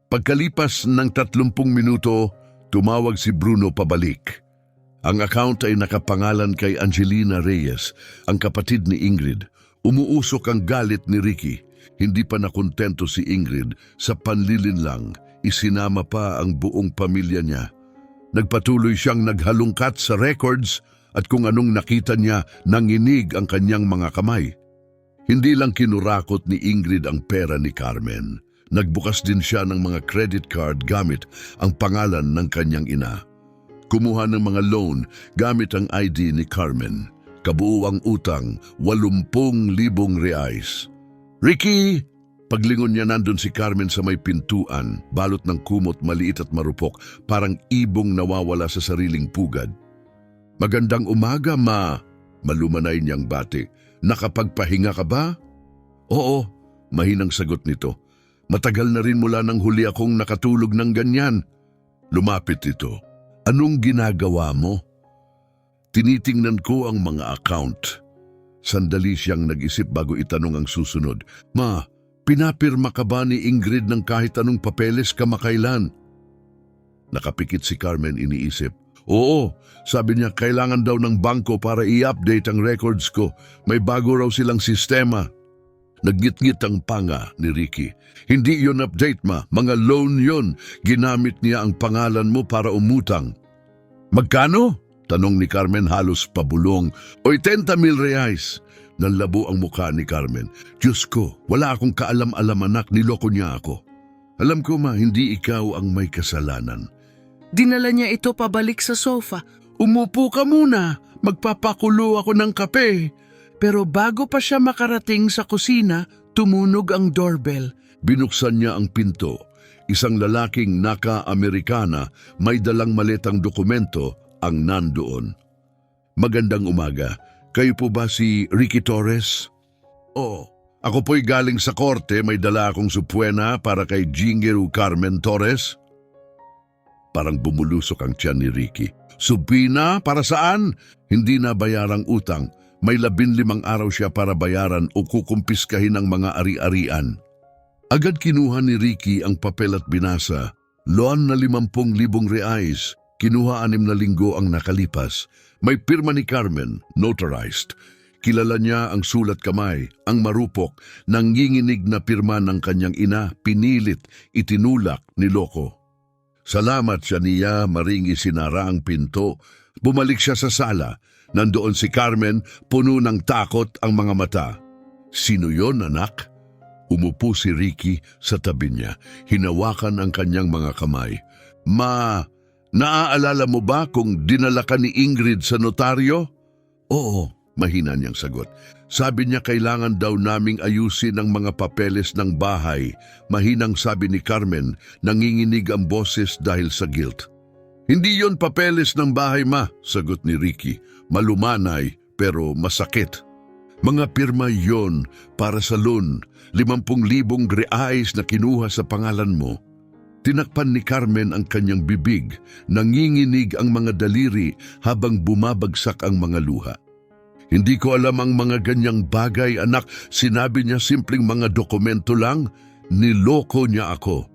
Pagkalipas ng 30 minuto, tumawag si Bruno pabalik. Ang account ay nakapangalan kay Angelina Reyes, ang kapatid ni Ingrid. Umuusok ang galit ni Ricky. Hindi pa nakontento si Ingrid sa panlilinlang. Isinama pa ang buong pamilya niya. Nagpatuloy siyang naghalungkat sa records at kung anong nakita niya, nanginig ang kanyang mga kamay. Hindi lang kinurakot ni Ingrid ang pera ni Carmen. Nagbukas din siya ng mga credit card gamit ang pangalan ng kanyang ina. Kumuha ng mga loan gamit ang ID ni Carmen. Kabuuang utang, 80,000 reais. Ricky! Paglingon niya nandun si Carmen sa may pintuan, balot ng kumot maliit at marupok, parang ibong nawawala sa sariling pugad. Magandang umaga, ma. Malumanay niyang bati. Nakapagpahinga ka ba? Oo, mahinang sagot nito. Matagal na rin mula nang huli akong nakatulog ng ganyan. Lumapit ito. Anong ginagawa mo? Tinitingnan ko ang mga account. Sandali siyang nag-isip bago itanong ang susunod. Ma, pinapirma ka ba ni Ingrid ng kahit anong papeles kamakailan? Nakapikit si Carmen, iniisip. Oo, sabi niya kailangan daw ng bangko para i-update ang records ko. May bago raw silang sistema. Nagngit-ngit ang panga ni Ricky. Hindi yon update, ma. Mga loan yon. Ginamit niya ang pangalan mo para umutang. Magkano? Tanong ni Carmen halos pabulong. Oy, 30,000 reais. Nanlabo ang mukha ni Carmen. Diyos ko, wala akong kaalam-alam anak, niloko niya ako. Alam ko, ma, hindi ikaw ang may kasalanan. Dinala niya ito pabalik sa sofa. Umupo ka muna. Magpapakulo ako ng kape. Pero bago pa siya makarating sa kusina, tumunog ang doorbell. Binuksan niya ang pinto. Isang lalaking naka-Amerikana may dalang maletang dokumento ang nandoon. Magandang umaga. Kayo po ba si Ricky Torres? Oo. Ako po'y galing sa korte, may dala akong supwena para kay Jingeru Carmen Torres. Parang bumulusok ang tiyan ni Ricky. Subina, para saan? Hindi na bayarang utang. May 15 araw siya para bayaran o kukumpiskahin ang mga ari-arian. Agad kinuha ni Ricky ang papel at binasa. Loan na 50,000 reais. Kinuha 6 na linggo ang nakalipas. May pirma ni Carmen, notarized. Kilala niya ang sulat kamay, ang marupok, nanginginig na pirma ng kanyang ina, pinilit, itinulak, niloko. Salamat siya niya, maringi sinara ang pinto. Bumalik siya sa sala. Nandoon si Carmen, puno ng takot ang mga mata. Sino yon, anak? Umupo si Ricky sa tabi niya. Hinawakan ang kanyang mga kamay. Ma, naaalala mo ba kung dinala ka ni Ingrid sa notaryo? Oo, mahina niyang sagot. Sabi niya kailangan daw naming ayusin ang mga papeles ng bahay. Mahinang sabi ni Carmen, nanginginig ang boses dahil sa guilt. Hindi yon papeles ng bahay, ma, sagot ni Ricky. Malumanay pero masakit. Mga pirma yon para sa loan, 50,000 reais na kinuha sa pangalan mo. Tinakpan ni Carmen ang kanyang bibig, nanginginig ang mga daliri habang bumabagsak ang mga luha. Hindi ko alam ang mga ganyang bagay, anak. Sinabi niya simpleng mga dokumento lang. Niloko niya ako.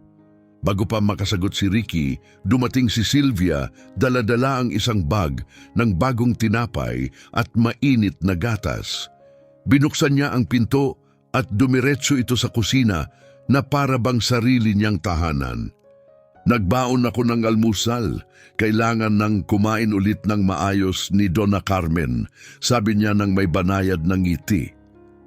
Bago pa makasagot si Ricky, dumating si Sylvia, dala-dala ang isang bag ng bagong tinapay at mainit na gatas. Binuksan niya ang pinto at dumiretso ito sa kusina na para bang sarili niyang tahanan. Nagbaon ako ng almusal. Kailangan nang kumain ulit ng maayos ni Donna Carmen. Sabi niya nang may banayad ng ngiti.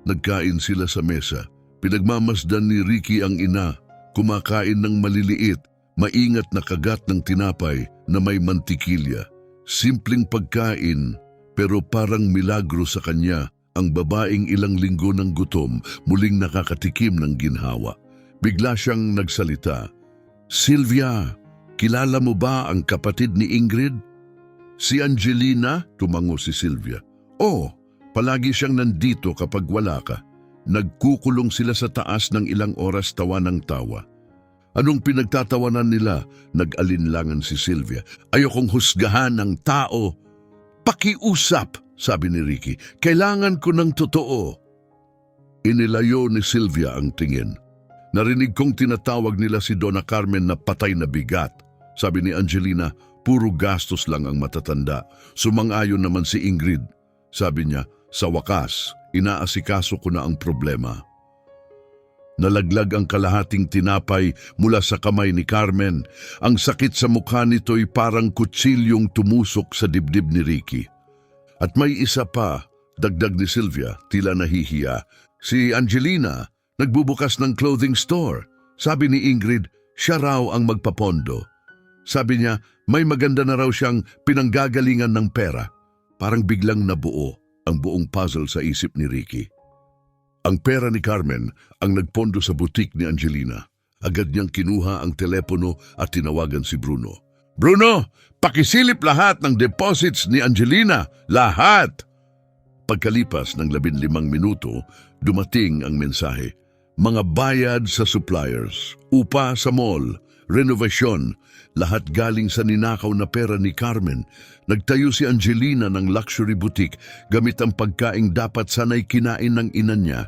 Nagkain sila sa mesa. Pinagmamasdan ni Ricky ang ina. Kumakain ng maliliit, maingat na kagat ng tinapay na may mantikilya. Simpleng pagkain, pero parang milagro sa kanya. Ang babaeng ilang linggo ng gutom, muling nakakatikim ng ginhawa. Bigla siyang nagsalita. Sylvia, kilala mo ba ang kapatid ni Ingrid? Si Angelina, tumango si Sylvia. Oh, palagi siyang nandito kapag wala ka. Nagkukulong sila sa taas ng ilang oras tawa ng tawa. Anong pinagtatawanan nila? Nag-alinlangan si Sylvia. Ayokong husgahan ng tao. Pakiusap, sabi ni Ricky. Kailangan ko ng totoo. Inilayo ni Sylvia ang tingin. Narinig kong tinatawag nila si Donna Carmen na patay na bigat. Sabi ni Angelina, puro gastos lang ang matatanda. Sumang-ayon naman si Ingrid. Sabi niya, sa wakas, inaasikaso ko na ang problema. Nalaglag ang kalahating tinapay mula sa kamay ni Carmen. Ang sakit sa mukha nito'y parang kutsilyong tumusok sa dibdib ni Ricky. At may isa pa, dagdag ni Sylvia, tila nahihiya. Si Angelina, nagbubukas ng clothing store. Sabi ni Ingrid, siya raw ang magpapondo. Sabi niya, may maganda na raw siyang pinanggagalingan ng pera. Parang biglang nabuo ang buong puzzle sa isip ni Ricky. Ang pera ni Carmen ang nagpondo sa butik ni Angelina. Agad niyang kinuha ang telepono at tinawagan si Bruno. Bruno, pakisilip lahat ng deposits ni Angelina. Lahat! Pagkalipas ng 15 minuto, dumating ang mensahe. Mga bayad sa suppliers, upa sa mall, renovasyon, lahat galing sa ninakaw na pera ni Carmen. Nagtayo si Angelina ng luxury boutique gamit ang pagkaing dapat sanay kinain ng ina niya.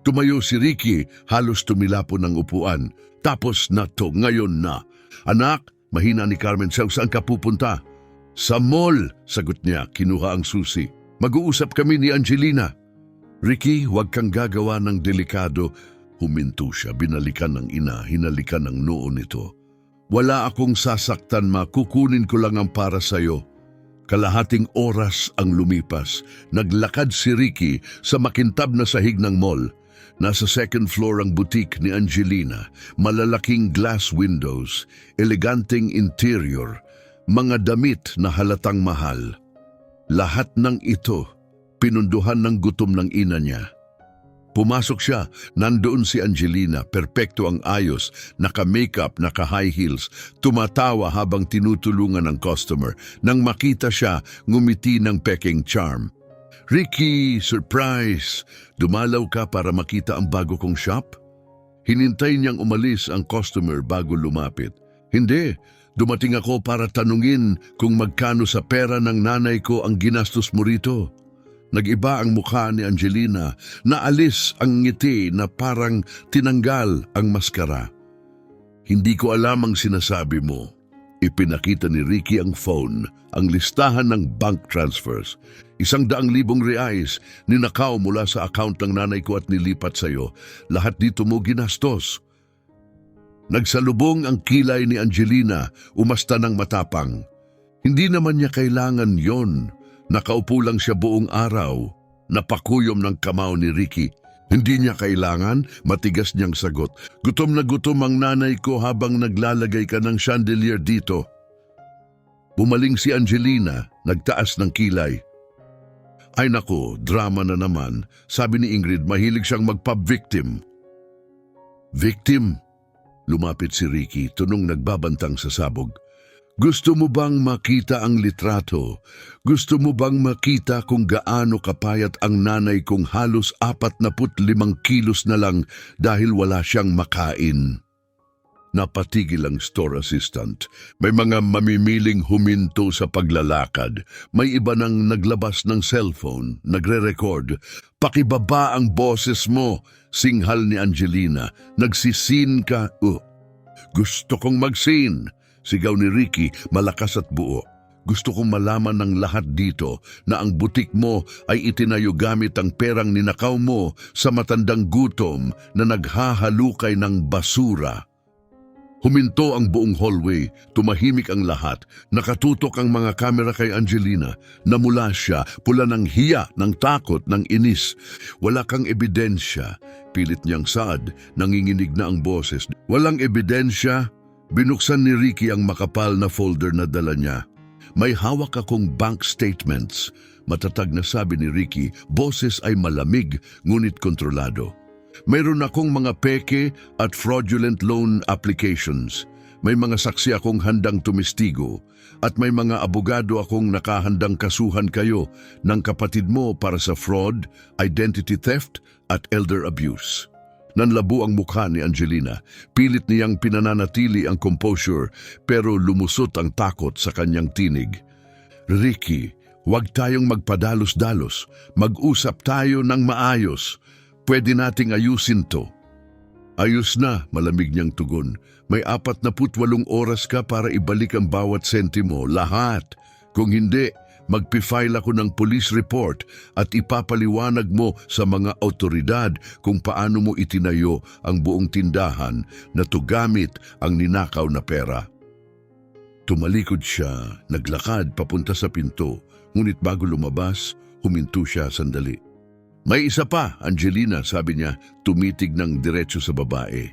Tumayo si Ricky, halos tumilapo ng upuan. Tapos na to, ngayon na. Anak, mahina ni Carmen, saan ka pupunta? Sa mall, sagot niya, kinuha ang susi. Mag-uusap kami ni Angelina. Ricky, huwag kang gagawa ng delikado. Huminto siya, binalikan ng ina, hinalikan ng noo nito. Wala akong sasaktan, ma, kukunin ko lang ang para sa'yo. Kalahating oras ang lumipas. Naglakad si Ricky sa makintab na sahig ng mall. Nasa second floor ang boutique ni Angelina. Malalaking glass windows, eleganteng interior, mga damit na halatang mahal. Lahat ng ito, pinunduhan ng gutom ng ina niya. Pumasok siya, nandoon si Angelina, perpekto ang ayos, naka-makeup, naka-high heels, tumatawa habang tinutulungan ng customer. Nang makita siya, ngumiti ng peking charm. "Ricky, surprise! Dumalaw ka para makita ang bago kong shop?" Hinintay niyang umalis ang customer bago lumapit. "Hindi, dumating ako para tanungin kung magkano sa pera ng nanay ko ang ginastos mo rito." Nag-iba ang mukha ni Angelina, naalis ang ngiti na parang tinanggal ang maskara. "Hindi ko alam ang sinasabi mo." Ipinakita ni Ricky ang phone, ang listahan ng bank transfers. 100,000 reais, ninakaw mula sa account ng nanay ko at nilipat sa'yo. Lahat dito mo ginastos. Nagsalubong ang kilay ni Angelina, umasta ng matapang. Hindi naman niya kailangan yon. Nakaupo lang siya buong araw. Napakuyom ng kamao ni Ricky. "Hindi niya kailangan," matigas niyang sagot. "Gutom na gutom ang nanay ko habang naglalagay ka ng chandelier dito." Bumaling si Angelina, nagtaas ng kilay. "Ay nako, drama na naman." Sabi ni Ingrid, mahilig siyang magpa-victim. "Victim?" Lumapit si Ricky, tunong nagbabantang sa sabog. "Gusto mo bang makita ang litrato? Gusto mo bang makita kung gaano kapayat ang nanay kong halos 45 kilos na lang dahil wala siyang makain?" Napatigil ang store assistant. May mga mamimiling huminto sa paglalakad. May iba nang naglabas ng cellphone, nagre-record. "Pakibaba ang boses mo," singhal ni Angelina. "Nagsisin ka." "Gusto kong magsin," sigaw ni Ricky, malakas at buo. "Gusto kong malaman ng lahat dito na ang butik mo ay itinayo gamit ang perang ninakaw mo sa matandang gutom na naghahalukay ng basura." Huminto ang buong hallway, tumahimik ang lahat, nakatutok ang mga kamera kay Angelina. Namula siya, pula ng hiya, ng takot, ng inis. "Wala kang ebidensya," pilit niyang saad, nanginginig na ang boses. "Walang ebidensya?" Binuksan ni Ricky ang makapal na folder na dala niya. "May hawak akong bank statements." Matatag na sabi ni Ricky, boses ay malamig ngunit kontrolado. "Mayroon akong mga peke at fraudulent loan applications. May mga saksi akong handang tumistigo at may mga abogado akong nakahandang kasuhan kayo ng kapatid mo para sa fraud, identity theft at elder abuse." Nanlabo ang mukha ni Angelina. Pilit niyang pinananatili ang composure pero lumusot ang takot sa kanyang tinig. "Ricky, huwag tayong magpadalos-dalos. Mag-usap tayo ng maayos. Pwede nating ayusin to." "Ayos na," malamig niyang tugon. "May 48 oras ka para ibalik ang bawat sentimo, lahat. Kung hindi, magpi-file ako ng police report at ipapaliwanag mo sa mga autoridad kung paano mo itinayo ang buong tindahan na tugamit ang ninakaw na pera." Tumalikod siya, naglakad papunta sa pinto, ngunit bago lumabas, huminto siya sandali. "May isa pa, Angelina," sabi niya, tumitig ng diretso sa babae.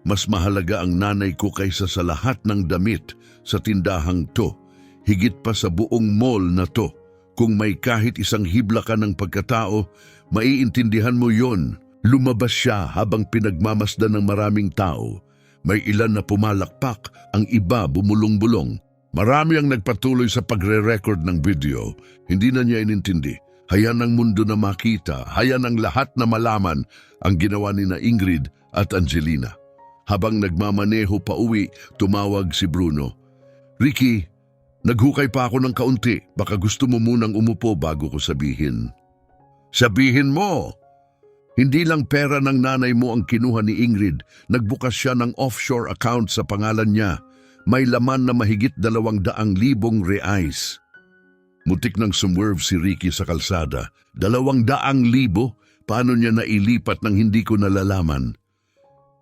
"Mas mahalaga ang nanay ko kaysa sa lahat ng damit sa tindahang to. Higit pa sa buong mall na to. Kung may kahit isang hibla ka ng pagkatao, maiintindihan mo yon." Lumabas siya habang pinagmamasdan ng maraming tao. May ilan na pumalakpak, ang iba bumulong-bulong. Marami ang nagpatuloy sa pagre-record ng video. Hindi na niya inintindi. Hayan ang mundo na makita, hayan ang lahat na malaman ang ginawa ni na Ingrid at Angelina. Habang nagmamaneho pa uwi, tumawag si Bruno. "Ricky, naghukay pa ako ng kaunti. Baka gusto mo munang umupo bago ko sabihin." "Sabihin mo!" "Hindi lang pera ng nanay mo ang kinuha ni Ingrid. Nagbukas siya ng offshore account sa pangalan niya. May laman na mahigit 200,000 reais. Mutik nang sumwerve si Ricky sa kalsada. 200,000? Paano niya nailipat nang hindi ko nalalaman?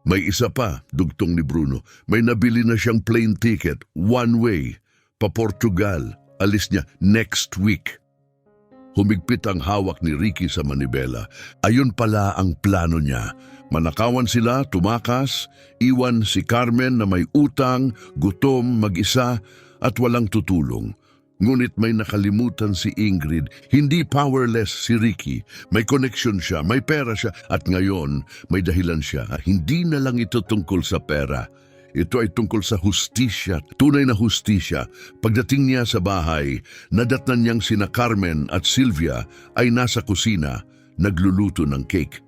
"May isa pa," dugtong ni Bruno. "May nabili na siyang plane ticket, one way, pa Portugal. Alis niya next week." Humigpit ang hawak ni Ricky sa manibela. Ayun pala ang plano niya. Manakawan sila, tumakas, iwan si Carmen na may utang, gutom, mag-isa at walang tutulong. Ngunit may nakalimutan si Ingrid. Hindi powerless si Ricky. May connection siya, may pera siya, at ngayon may dahilan siya. Hindi na lang ito tungkol sa pera. Ito ay tungkol sa hustisya, tunay na hustisya. Pagdating niya sa bahay, nadatnan niyang sina Carmen at Sylvia ay nasa kusina, nagluluto ng cake.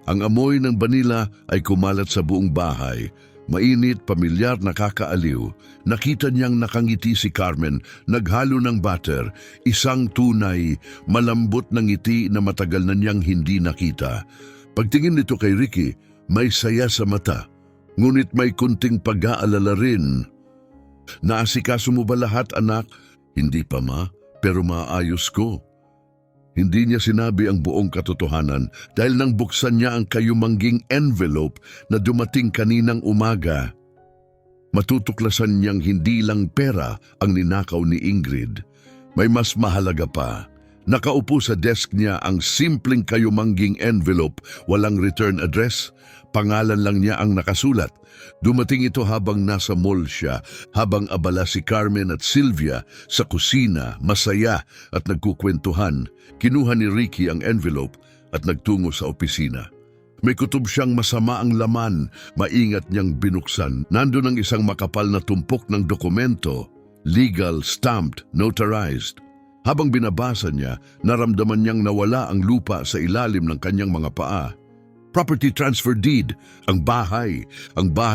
Ang amoy ng vanilla ay kumalat sa buong bahay. Mainit, pamilyar, nakakaaliw. Nakita niyang nakangiti si Carmen, naghalo ng butter, isang tunay, malambot na ngiti na matagal na niyang hindi nakita. Pagtingin nito kay Ricky, may saya sa mata, ngunit may kunting pag-aalala rin. Naasikaso mo ba lahat, anak? Hindi pa, ma, pero maayos ko. Hindi niya sinabi ang buong katotohanan dahil nang buksan niya ang kayumangging envelope na dumating kaninang umaga. Matutuklasan niyang hindi lang pera ang ninakaw ni Ingrid. May mas mahalaga pa. Nakaupo sa desk niya ang simpleng kayumangging envelope, walang return address. Pangalan lang niya ang nakasulat. Dumating ito habang nasa mall siya, habang abala si Carmen at Sylvia sa kusina, masaya at nagkukwentuhan. Kinuha ni Ricky ang envelope at nagtungo sa opisina. May kutob siyang masama ang laman, maingat niyang binuksan. Nandun ang isang makapal na tumpok ng dokumento, legal, stamped, notarized. Habang binabasa niya, naramdaman niyang nawala ang lupa sa ilalim ng kanyang mga paa. Property transfer deed, ang bahay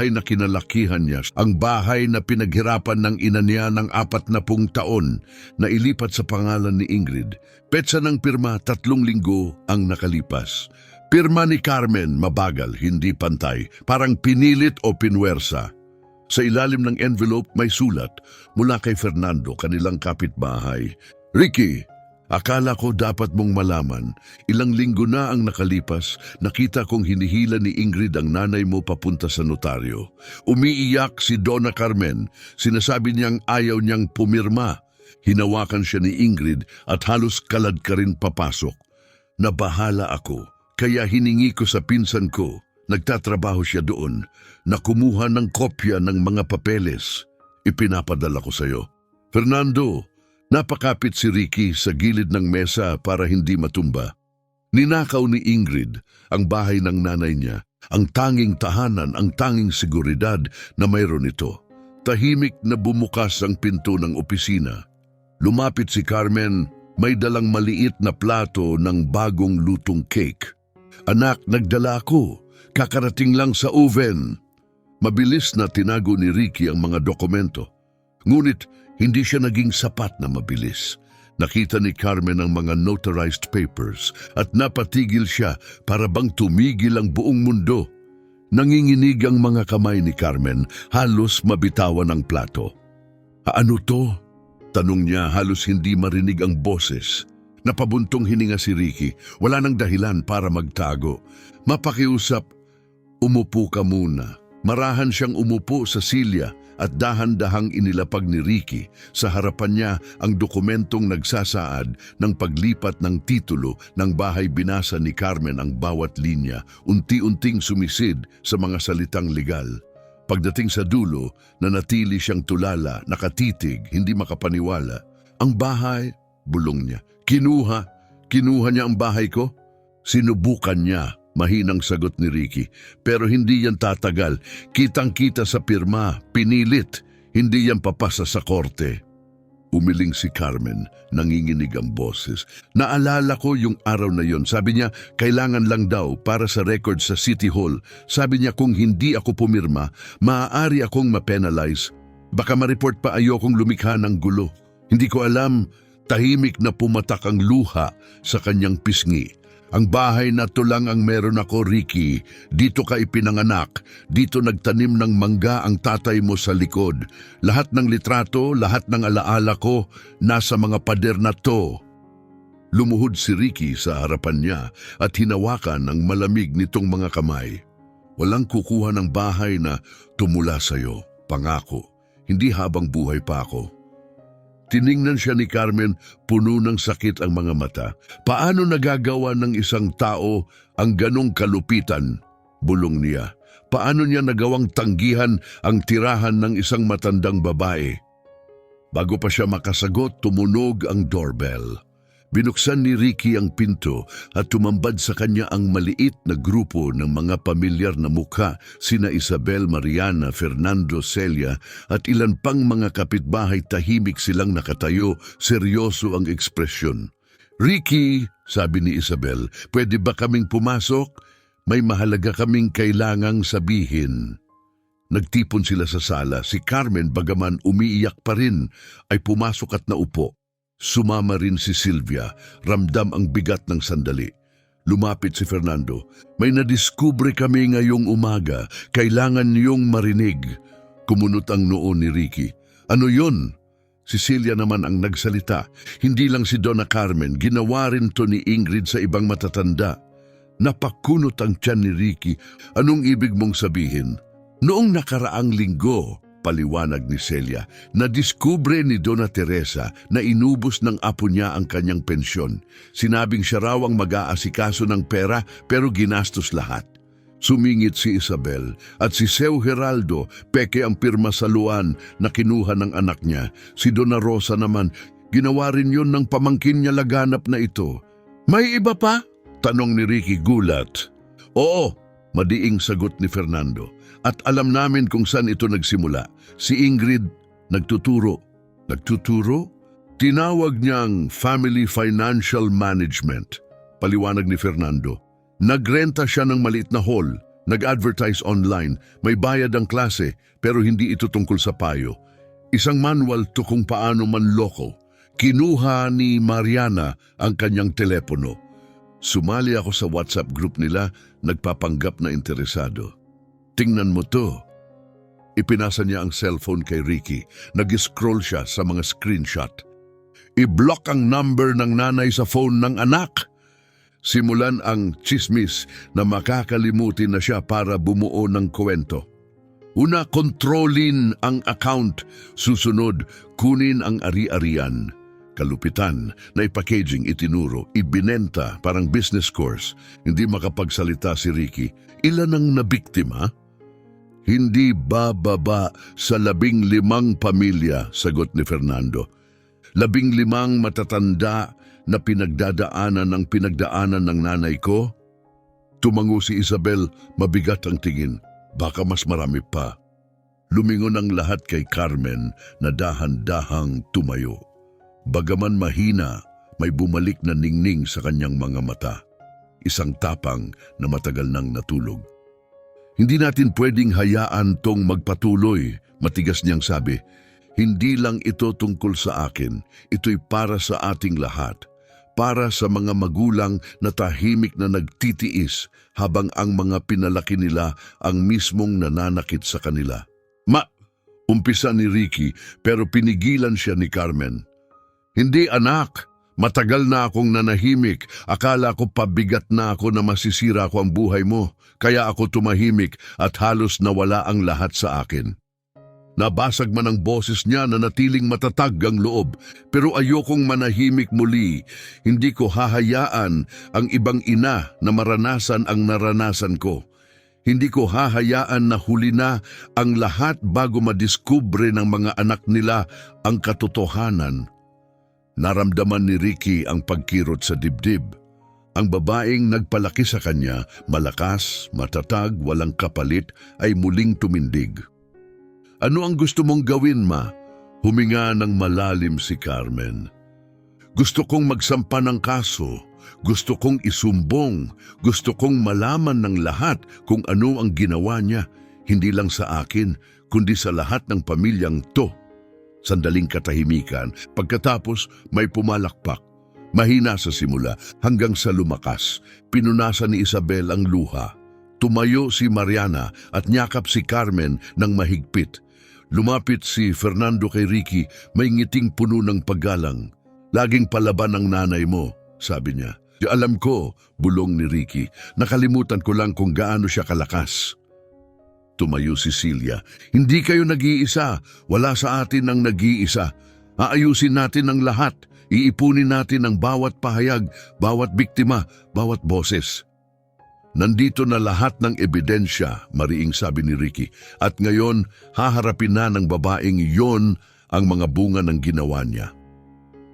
na kinalakihan niya, ang bahay na pinaghirapan ng ina niya ng 40 taon na ilipat sa pangalan ni Ingrid. Petsa ng pirma, 3 linggo ang nakalipas. Pirma ni Carmen, mabagal, hindi pantay, parang pinilit o pinwersa. Sa ilalim ng envelope may sulat mula kay Fernando, kanilang kapitbahay. Ricky, akala ko dapat mong malaman, ilang linggo na ang nakalipas, nakita kong hinihila ni Ingrid ang nanay mo papunta sa notaryo. Umiiyak si Donna Carmen, sinasabi niyang ayaw niyang pumirma. Hinawakan siya ni Ingrid at halos kalad ka rin papasok. Nabahala ako, kaya hiningi ko sa pinsan ko, nagtatrabaho siya doon, na kumuha ng kopya ng mga papeles. Ipinapadala ko sa iyo. Fernando, napakapit si Ricky sa gilid ng mesa para hindi matumba. Ninakaw ni Ingrid ang bahay ng nanay niya, ang tanging tahanan, ang tanging seguridad na mayroon ito. Tahimik na bumukas ang pinto ng opisina. Lumapit si Carmen, may dalang maliit na plato ng bagong lutong cake. Anak, nagdala ako. Kakarating lang sa oven. Mabilis na tinago ni Ricky ang mga dokumento. Ngunit hindi siya naging sapat na mabilis. Nakita ni Carmen ang mga notarized papers at napatigil siya para bang tumigil ang buong mundo. Nanginginig ang mga kamay ni Carmen, halos mabitawan ang plato. Ano to? Tanong niya, halos hindi marinig ang boses. Napabuntong hininga si Ricky, wala nang dahilan para magtago. Mapakiusap, umupo ka muna. Marahan siyang umupo sa silya at dahan-dahang inilapag ni Ricky sa harapan niya ang dokumentong nagsasaad ng paglipat ng titulo ng bahay. Binasa ni Carmen ang bawat linya, unti-unting sumisid sa mga salitang legal. Pagdating sa dulo, nanatili siyang tulala, nakatitig, hindi makapaniwala. Ang bahay, bulong niya. Kinuha niya ang bahay ko? Sinubukan niya. Mahinang sagot ni Ricky, pero hindi yan tatagal. Kitang-kita sa pirma, pinilit, hindi yan papasa sa korte. Umiling si Carmen, nanginginig ang boses. Naalala ko yung araw na yon. Sabi niya, kailangan lang daw para sa record sa City Hall. Sabi niya kung hindi ako pumirma, maaari akong ma-penalize. Baka ma-report pa ayokong lumikha ng gulo. Hindi ko alam, tahimik na pumatak ang luha sa kanyang pisngi. Ang bahay na to lang ang meron ako, Ricky. Dito ka ipinanganak. Dito nagtanim ng mangga ang tatay mo sa likod. Lahat ng litrato, lahat ng alaala ko, nasa mga pader na to. Lumuhod si Ricky sa harapan niya at hinawakan ang malamig nitong mga kamay. Walang kukuha ng bahay na tumula sa'yo, pangako. Hindi habang buhay pa ako. Tiningnan siya ni Carmen, puno ng sakit ang mga mata. Paano nagagawa ng isang tao ang ganong kalupitan? Bulong niya. Paano niya nagawang tanggihan ang tirahan ng isang matandang babae? Bago pa siya makasagot, tumunog ang doorbell. Binuksan ni Ricky ang pinto at tumambad sa kanya ang maliit na grupo ng mga pamilyar na mukha, sina Isabel, Mariana, Fernando, Celia at ilan pang mga kapitbahay. Tahimik silang nakatayo, seryoso ang ekspresyon. "Ricky," sabi ni Isabel, "pwede ba kaming pumasok? May mahalaga kaming kailangang sabihin." Nagtipon sila sa sala. Si Carmen, bagaman umiiyak pa rin, ay pumasok at naupo. Sumama rin si Sylvia, ramdam ang bigat ng sandali. Lumapit si Fernando. "May nadiskubre kami ngayong umaga, kailangan niyong marinig." Kumunot ang noo ni Ricky. "Ano yun?" Cecilia naman ang nagsalita. "Hindi lang si Donna Carmen, ginawa rin to ni Ingrid sa ibang matatanda." Napakunot ang tiyan ni Ricky. "Anong ibig mong sabihin?" "Noong nakaraang linggo," paliwanag ni Celia, "nadiskubre ni Donna Teresa na inubos ng apo niya ang kanyang pensyon. Sinabing siya raw ang mag-aasikaso ng pera pero ginastos lahat." Sumingit si Isabel. "At si Seu Geraldo, peke ang pirma sa luan na kinuha ng anak niya. Si Donna Rosa naman, ginawa rin yun ng pamangkin niya laganap na ito." "May iba pa?" tanong ni Ricky gulat. "Oo," madiing sagot ni Fernando. "At alam namin kung saan ito nagsimula. Si Ingrid nagtuturo." "Nagtuturo?" "Tinawag niyang Family Financial Management," paliwanag ni Fernando. "Nagrenta siya ng maliit na hall, nag-advertise online, may bayad ang klase, pero hindi ito tungkol sa payo. Isang manual to kung paano manloko. Kinuha ni Mariana ang kanyang telepono. Sumali ako sa WhatsApp group nila, nagpapanggap na interesado. Tingnan mo to." Ipinasa niya ang cellphone kay Ricky. Nag-scroll siya sa mga screenshot. "I-block ang number ng nanay sa phone ng anak." Simulan ang chismis na makakalimutin na siya para bumuo ng kwento. Una, kontrolin ang account. Susunod, kunin ang ari-arian. Kalupitan na ipakaging itinuro, ibinenta parang business course. Hindi makapagsalita si Ricky. "Ilan ang nabiktima?" "Hindi bababa sa 15 pamilya," sagot ni Fernando. 15 matatanda na pinagdaanan ng nanay ko? Tumango si Isabel, mabigat ang tingin. "Baka mas marami pa." Lumingon ang lahat kay Carmen na dahan-dahang tumayo. Bagaman mahina, may bumalik na ningning sa kanyang mga mata. Isang tapang na matagal nang natulog. "Hindi natin pwedeng hayaan tong magpatuloy," matigas niyang sabi. "Hindi lang ito tungkol sa akin, ito'y para sa ating lahat. Para sa mga magulang na tahimik na nagtitiis habang ang mga pinalaki nila ang mismong nananakit sa kanila." Umpisa ni Ricky pero pinigilan siya ni Carmen. "Hindi anak, matagal na akong nanahimik. Akala ko pabigat na ako na masisira ko ang buhay mo. Kaya ako tumahimik at halos nawala ang lahat sa akin." Nabasag man ang boses niya na natiling matatag ang loob. "Pero ayokong manahimik muli. Hindi ko hahayaan ang ibang ina na maranasan ang naranasan ko. Hindi ko hahayaan na huli na ang lahat bago madiskubre ng mga anak nila ang katotohanan." Naramdaman ni Ricky ang pagkirot sa dibdib. Ang babaeng nagpalaki sa kanya, malakas, matatag, walang kapalit, ay muling tumindig. "Ano ang gusto mong gawin, ma?" Huminga ng malalim si Carmen. "Gusto kong magsampa ng kaso. Gusto kong isumbong. Gusto kong malaman ng lahat kung ano ang ginawa niya. Hindi lang sa akin, kundi sa lahat ng pamilyang to." Sandaling katahimikan. Pagkatapos may pumalakpak. Mahina sa simula hanggang sa lumakas. Pinunasan ni Isabel ang luha. Tumayo si Mariana at nyakap si Carmen ng mahigpit. Lumapit si Fernando kay Ricky, may ngiting puno ng paggalang. "Laging palaban ang nanay mo," sabi niya. "Alam ko," bulong ni Ricky. "Nakalimutan ko lang kung gaano siya kalakas." Tumayo si Celia. "Hindi kayo nag-iisa. Wala sa atin ang nag-iisa. Aayusin natin ang lahat. Iipunin natin ang bawat pahayag, bawat biktima, bawat boses." "Nandito na lahat ng ebidensya," mariing sabi ni Ricky. "At ngayon, haharapin na ng babaeng yon ang mga bunga ng ginawa niya.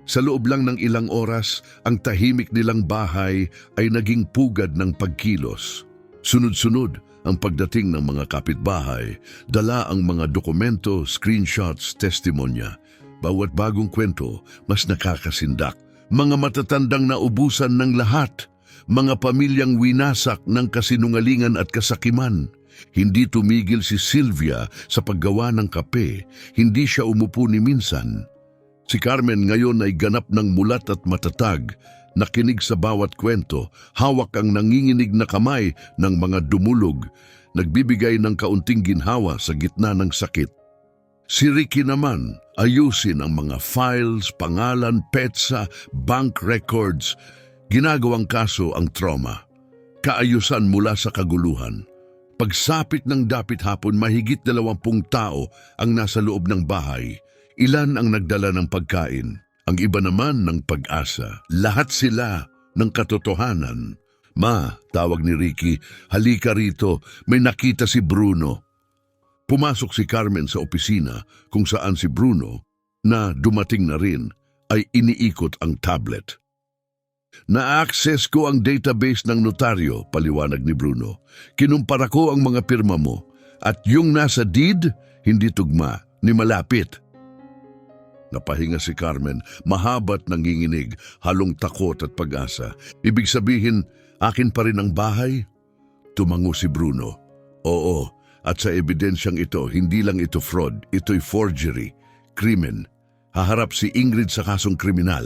Sa loob lang ng ilang oras, ang tahimik nilang bahay ay naging pugad ng pagkilos. Sunod-sunod ang pagdating ng mga kapitbahay, dala ang mga dokumento, screenshots, testimonya. Bawat bagong kwento, mas nakakasindak. Mga matatandang naubusan ng lahat, mga pamilyang winasak ng kasinungalingan at kasakiman. Hindi tumigil si Sylvia sa paggawa ng kape, hindi siya umupo ni minsan. Si Carmen ngayon ay ganap ng mulat at matatag, nakinig sa bawat kwento, hawak ang nanginginig na kamay ng mga dumulog, nagbibigay ng kaunting ginhawa sa gitna ng sakit. Si Ricky naman, ayusin ang mga files, pangalan, petsa, bank records, ginagawang kaso ang trauma. Kaayusan mula sa kaguluhan. Pagsapit ng dapit hapon, mahigit 20 tao ang nasa loob ng bahay. Ilan ang nagdala ng pagkain, ang iba naman ng pag-asa. Lahat sila ng katotohanan. Ma, tawag ni Ricky, halika rito, may nakita si Bruno. Pumasok si Carmen sa opisina kung saan si Bruno, na dumating na rin, ay iniikot ang tablet. Na-access ko ang database ng notaryo, paliwanag ni Bruno. Kinumpara ko ang mga pirma mo at yung nasa deed, hindi tugma ni malapit. Napahinga si Carmen, mahabat nanginginig, halong takot at pag-asa. Ibig sabihin, akin pa rin ang bahay? Tumango si Bruno. Oo, at sa ebidensyang ito, hindi lang ito fraud, ito'y forgery, krimen. Haharap si Ingrid sa kasong kriminal.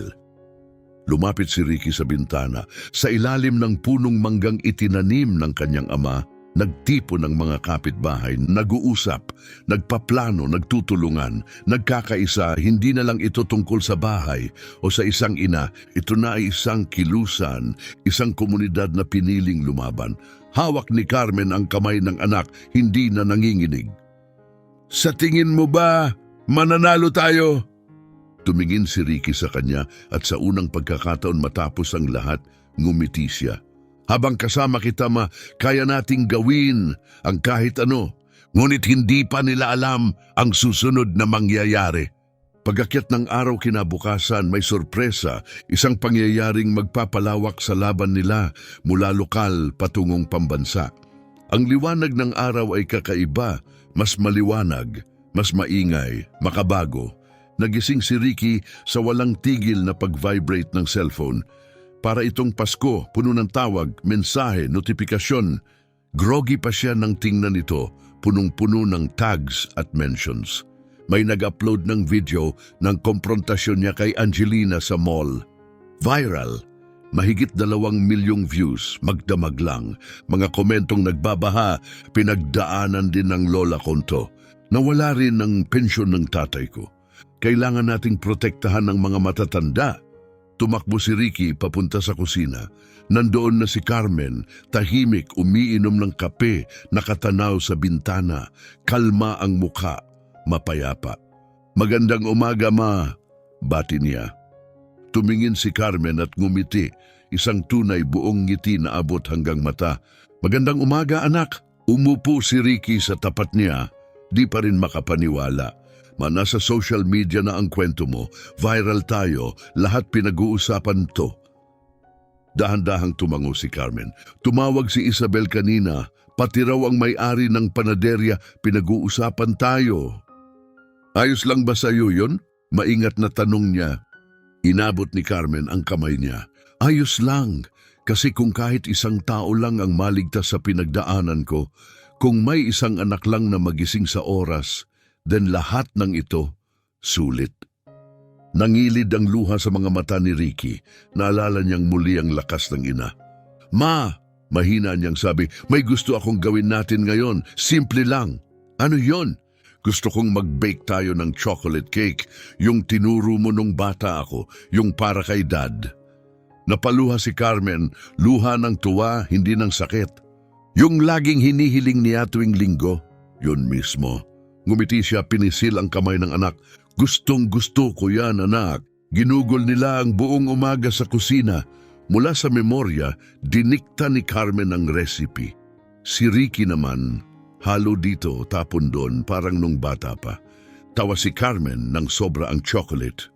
Lumapit si Ricky sa bintana. Sa ilalim ng punong manggang itinanim ng kanyang ama, nagtipo ng mga kapitbahay, nag-uusap, nagpaplano, nagtutulungan, nagkakaisa. Hindi na lang ito tungkol sa bahay o sa isang ina. Ito na ay isang kilusan, isang komunidad na piniling lumaban. Hawak ni Carmen ang kamay ng anak, hindi na nanginginig. Sa tingin mo ba, mananalo tayo? Tumingin si Ricky sa kanya at sa unang pagkakataon matapos ang lahat, ngumiti siya. Habang kasama kita ma, kaya nating gawin ang kahit ano, ngunit hindi pa nila alam ang susunod na mangyayari. Pag-akyat ng araw kinabukasan, may sorpresa, isang pangyayaring magpapalawak sa laban nila mula lokal patungong pambansa. Ang liwanag ng araw ay kakaiba, mas maliwanag, mas maingay, makabago. Nagising si Ricky sa walang tigil na pag-vibrate ng cellphone. Para itong Pasko, puno ng tawag, mensahe, notifikasyon. Groggy pa siya nang tingnan ito, punong-puno ng tags at mentions. May nag-upload ng video ng komprontasyon niya kay Angelina sa mall. Viral. Mahigit 2 milyong views, magdamag lang. Mga komentong nagbabaha, pinagdaanan din ng lola konto. Nawala rin ng pensyon ng tatay ko. Kailangan nating protektahan ng mga matatanda. Tumakbo si Ricky papunta sa kusina. Nandoon na si Carmen, tahimik, umiinom ng kape, nakatanaw sa bintana. Kalma ang muka, mapayapa. Magandang umaga, ma, bati niya. Tumingin si Carmen at ngumiti, isang tunay buong ngiti na abot hanggang mata. Magandang umaga, anak. Umupo si Ricky sa tapat niya, di pa rin makapaniwala. Nasa social media na ang kwento mo, viral tayo, lahat pinag-uusapan to. Dahan-dahang tumango si Carmen. Tumawag si Isabel kanina, pati raw ang may-ari ng panaderya, pinag-uusapan tayo. Ayos lang ba sa'yo yun? Maingat na tanong niya. Inabot ni Carmen ang kamay niya. Ayos lang, kasi kung kahit isang tao lang ang maligtas sa pinagdaanan ko, kung may isang anak lang na magising sa oras, then lahat ng ito, sulit. Nangilid ang luha sa mga mata ni Ricky. Naalala niyang muli ang lakas ng ina. Ma, mahina niyang sabi, may gusto akong gawin natin ngayon. Simple lang. Ano yon? Gusto kong mag-bake tayo ng chocolate cake. Yung tinuro mo nung bata ako, yung para kay dad. Napaluha si Carmen, luha ng tuwa, hindi ng sakit. Yung laging hinihiling niya tuwing linggo, yun mismo. Ngumiti siya, pinisil ang kamay ng anak. Gustong gusto ko yan, anak. Ginugol nila ang buong umaga sa kusina. Mula sa memorya, dinikta ni Carmen ang recipe. Si Ricky naman, halo dito, tapon doon, parang nung bata pa. Tawa si Carmen nang sobra ang chocolate.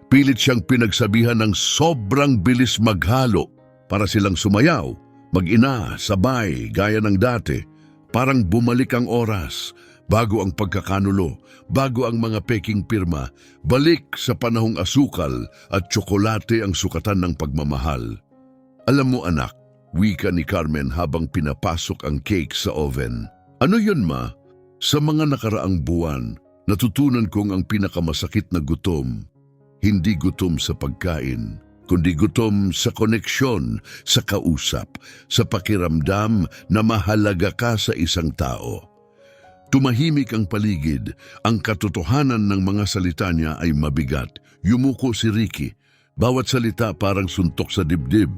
Pilit siyang pinagsabihan ng sobrang bilis maghalo para silang sumayaw, mag-ina, sabay, gaya ng dati. Parang bumalik ang oras, bago ang pagkakanulo, bago ang mga peking pirma, balik sa panahong asukal at tsokolate ang sukatan ng pagmamahal. Alam mo anak, wika ni Carmen habang pinapasok ang cake sa oven. Ano yun ma? Sa mga nakaraang buwan, natutunan kong ang pinakamasakit na gutom. Hindi gutom sa pagkain, kundi gutom sa koneksyon, sa kausap, sa pakiramdam na mahalaga ka sa isang tao. Tumahimik ang paligid, ang katotohanan ng mga salita niya ay mabigat. Yumuko si Ricky, bawat salita parang suntok sa dibdib.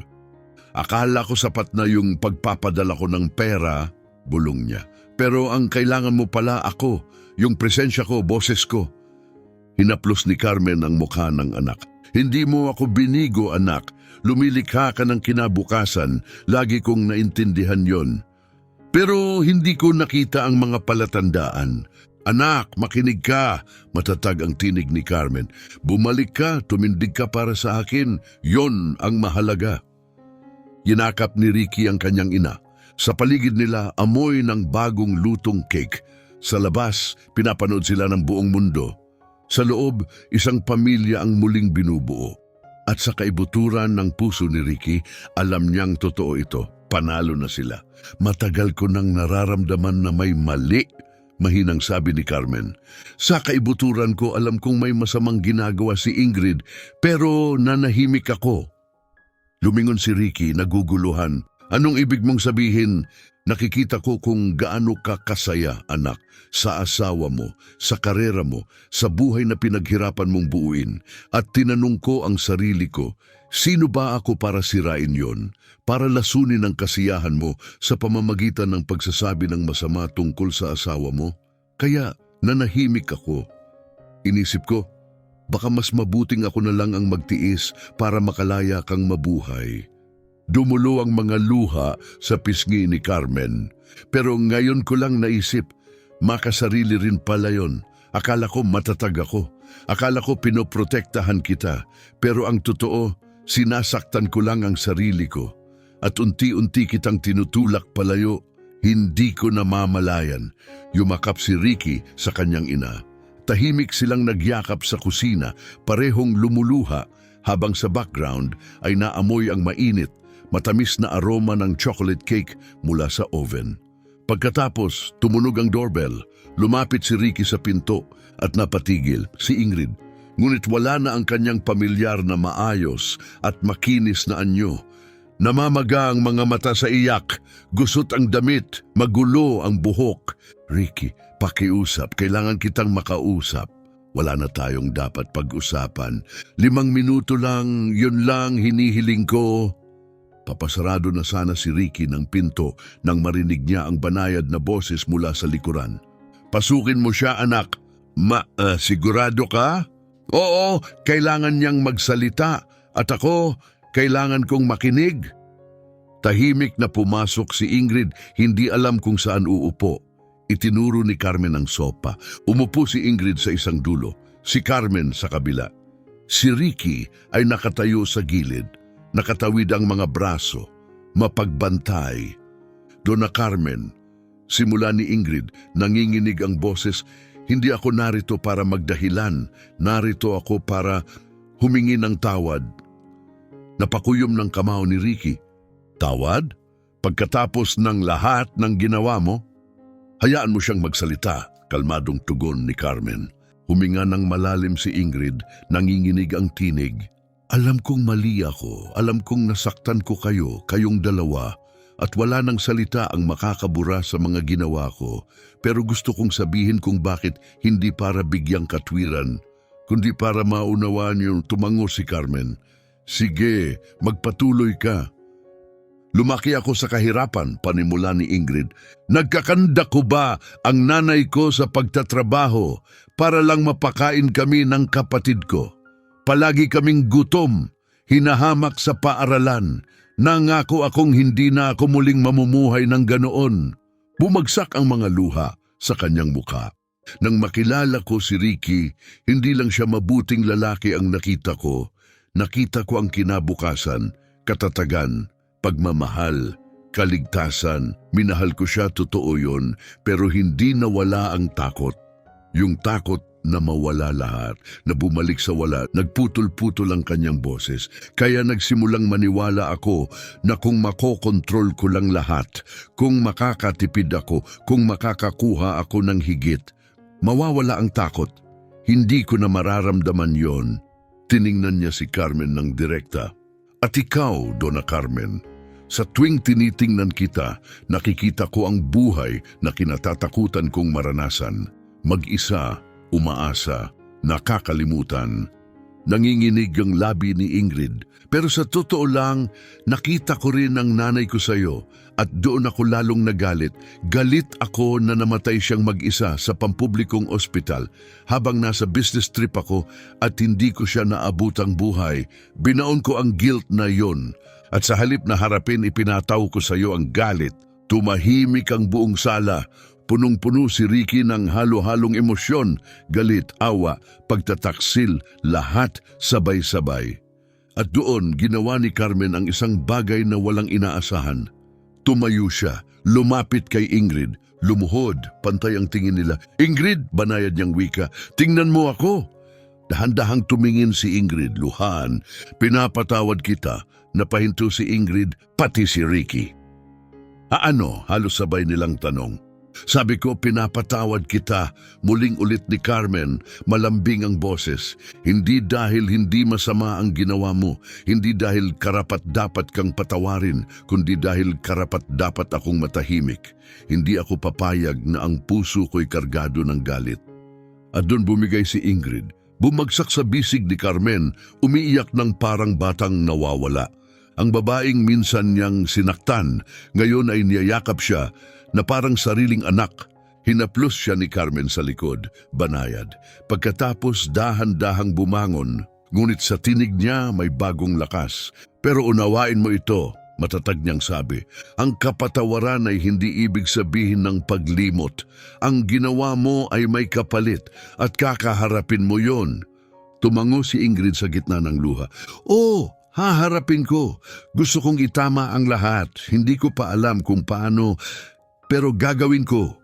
Akala ko sapat na yung pagpapadala ko ng pera, bulong niya. Pero ang kailangan mo pala ako, yung presensya ko, boses ko. Hinaplos ni Carmen ang mukha ng anak. Hindi mo ako binigo, anak. Lumilikha ka ng kinabukasan. Lagi kong naintindihan yon. Pero hindi ko nakita ang mga palatandaan. Anak, makinig ka. Matatag ang tinig ni Carmen. Bumalik ka, tumindig ka para sa akin. Yon ang mahalaga. Yinakap ni Ricky ang kanyang ina. Sa paligid nila, amoy ng bagong lutong cake. Sa labas, pinapanood sila ng buong mundo. Sa loob, isang pamilya ang muling binubuo. At sa kaibuturan ng puso ni Ricky, alam niyang totoo ito. Panalo na sila. Matagal ko nang nararamdaman na may mali, mahinang sabi ni Carmen. Sa kaibuturan ko, alam kong may masamang ginagawa si Ingrid, pero nanahimik ako. Lumingon si Ricky, naguguluhan. Anong ibig mong sabihin? Nakikita ko kung gaano ka kasaya, anak, sa asawa mo, sa karera mo, sa buhay na pinaghirapan mong buuin. At tinanong ko ang sarili ko, sino ba ako para sirain yon? Para lasunin ang kasiyahan mo sa pamamagitan ng pagsasabi ng masama tungkol sa asawa mo? Kaya nanahimik ako. Inisip ko, baka mas mabuting ako na lang ang magtiis para makalaya kang mabuhay. Dumulo ang mga luha sa pisngi ni Carmen. Pero ngayon ko lang naisip, makasarili rin pala yon. Akala ko matatag ako. Akala ko pinoprotektahan kita. Pero ang totoo, sinasaktan ko lang ang sarili ko. At unti-unti kitang tinutulak palayo. Hindi ko namamalayan. Yumakap si Ricky sa kanyang ina. Tahimik silang nagyakap sa kusina, parehong lumuluha, habang sa background ay naamoy ang mainit, matamis na aroma ng chocolate cake mula sa oven. Pagkatapos, tumunog ang doorbell. Lumapit si Ricky sa pinto at napatigil si Ingrid. Ngunit wala na ang kanyang pamilyar na maayos at makinis na anyo. Namamaga ang mga mata sa iyak, gusot ang damit, magulo ang buhok. Ricky, pakiusap, kailangan kitang makausap. Wala na tayong dapat pag-usapan. 5 minuto lang, yun lang hinihiling ko. Papasarado na sana si Ricky ng pinto nang marinig niya ang banayad na boses mula sa likuran. Pasukin mo siya, anak. Sigurado ka? Oo, kailangan niyang magsalita. At ako, kailangan kong makinig. Tahimik na pumasok si Ingrid, hindi alam kung saan uupo. Itinuro ni Carmen ang sopa. Umupo si Ingrid sa isang dulo, si Carmen sa kabila. Si Ricky ay nakatayo sa gilid, nakatawid ang mga braso, mapagbantay. Dona Carmen, simula ni Ingrid, nanginginig ang boses, hindi ako narito para magdahilan, narito ako para humingi ng tawad. Napakuyom ng kamao ni Ricky. Tawad? Pagkatapos ng lahat ng ginawa mo? Hayaan mo siyang magsalita, kalmadong tugon ni Carmen. Huminga ng malalim si Ingrid, nanginginig ang tinig. Alam kong mali ako, alam kong nasaktan ko kayo, kayong dalawa, at wala nang salita ang makakabura sa mga ginawa ko. Pero gusto kong sabihin kung bakit hindi para bigyang katwiran, kundi para maunawaan yung tumango si Carmen. Sige, magpatuloy ka. Lumaki ako sa kahirapan, panimula ni Ingrid. Nagkakanda ko ba ang nanay ko sa pagtatrabaho para lang mapakain kami ng kapatid ko? Palagi kaming gutom, hinahamak sa paaralan. Nangako akong hindi na ako muling mamumuhay ng ganoon. Bumagsak ang mga luha sa kanyang mukha. Nang makilala ko si Ricky, hindi lang siya mabuting lalaki ang nakita ko. Nakita ko ang kinabukasan, katatagan, pagmamahal, kaligtasan. Minahal ko siya, totoo yun, pero hindi nawala ang takot. Yung takot na mawala lahat, na bumalik sa wala, nagputol-putol ang kanyang boses. Kaya nagsimulang maniwala ako na kung makokontrol ko lang lahat, kung makakatipid ako, kung makakakuha ako ng higit, mawawala ang takot. Hindi ko na mararamdaman yon. Tiningnan niya si Carmen ng direkta. At ikaw, Donna Carmen, sa tuwing tinitingnan kita, nakikita ko ang buhay na kinatatakutan kong maranasan. Mag-isa, umaasa, nakakalimutan. Nanginginig ang labi ni Ingrid. Pero sa totoo lang, nakita ko rin ang nanay ko sa iyo at doon ako lalong nagalit. Galit ako na namatay siyang mag-isa sa pampublikong ospital habang nasa business trip ako at hindi ko siya naabutang buhay. Binaon ko ang guilt na yon at sa halip na harapin ipinataw ko sa iyo ang galit. Tumahimik ang buong sala. Punong-puno si Ricky ng halo-halong emosyon, galit, awa, pagtataksil, lahat sabay-sabay. At doon ginawa ni Carmen ang isang bagay na walang inaasahan. Tumayo siya, lumapit kay Ingrid, lumuhod, pantay ang tingin nila. Ingrid, banayad niyang wika, tingnan mo ako. Dahan-dahang tumingin si Ingrid, luhaan, pinapatawad kita, napahinto si Ingrid, pati si Ricky. Ano? Halos sabay nilang tanong. Sabi ko, pinapatawad kita. Muling ulit ni Carmen, malambing ang boses. Hindi dahil hindi masama ang ginawa mo, hindi dahil karapat-dapat kang patawarin, kundi dahil karapat-dapat akong matahimik. Hindi ako papayag na ang puso ko'y kargado ng galit. At doon bumigay si Ingrid. Bumagsak sa bisig ni Carmen, umiiyak ng parang batang nawawala. Ang babaeng minsan niyang sinaktan, ngayon ay niyayakap siya, na parang sariling anak. Hinaplos siya ni Carmen sa likod, banayad. Pagkatapos dahan-dahang bumangon, ngunit sa tinig niya may bagong lakas. Pero unawain mo ito, matatag niyang sabi. Ang kapatawaran ay hindi ibig sabihin ng paglimot. Ang ginawa mo ay may kapalit at kakaharapin mo yon. Tumango si Ingrid sa gitna ng luha. Oh, haharapin ko. Gusto kong itama ang lahat. Hindi ko pa alam kung paano, pero gagawin ko.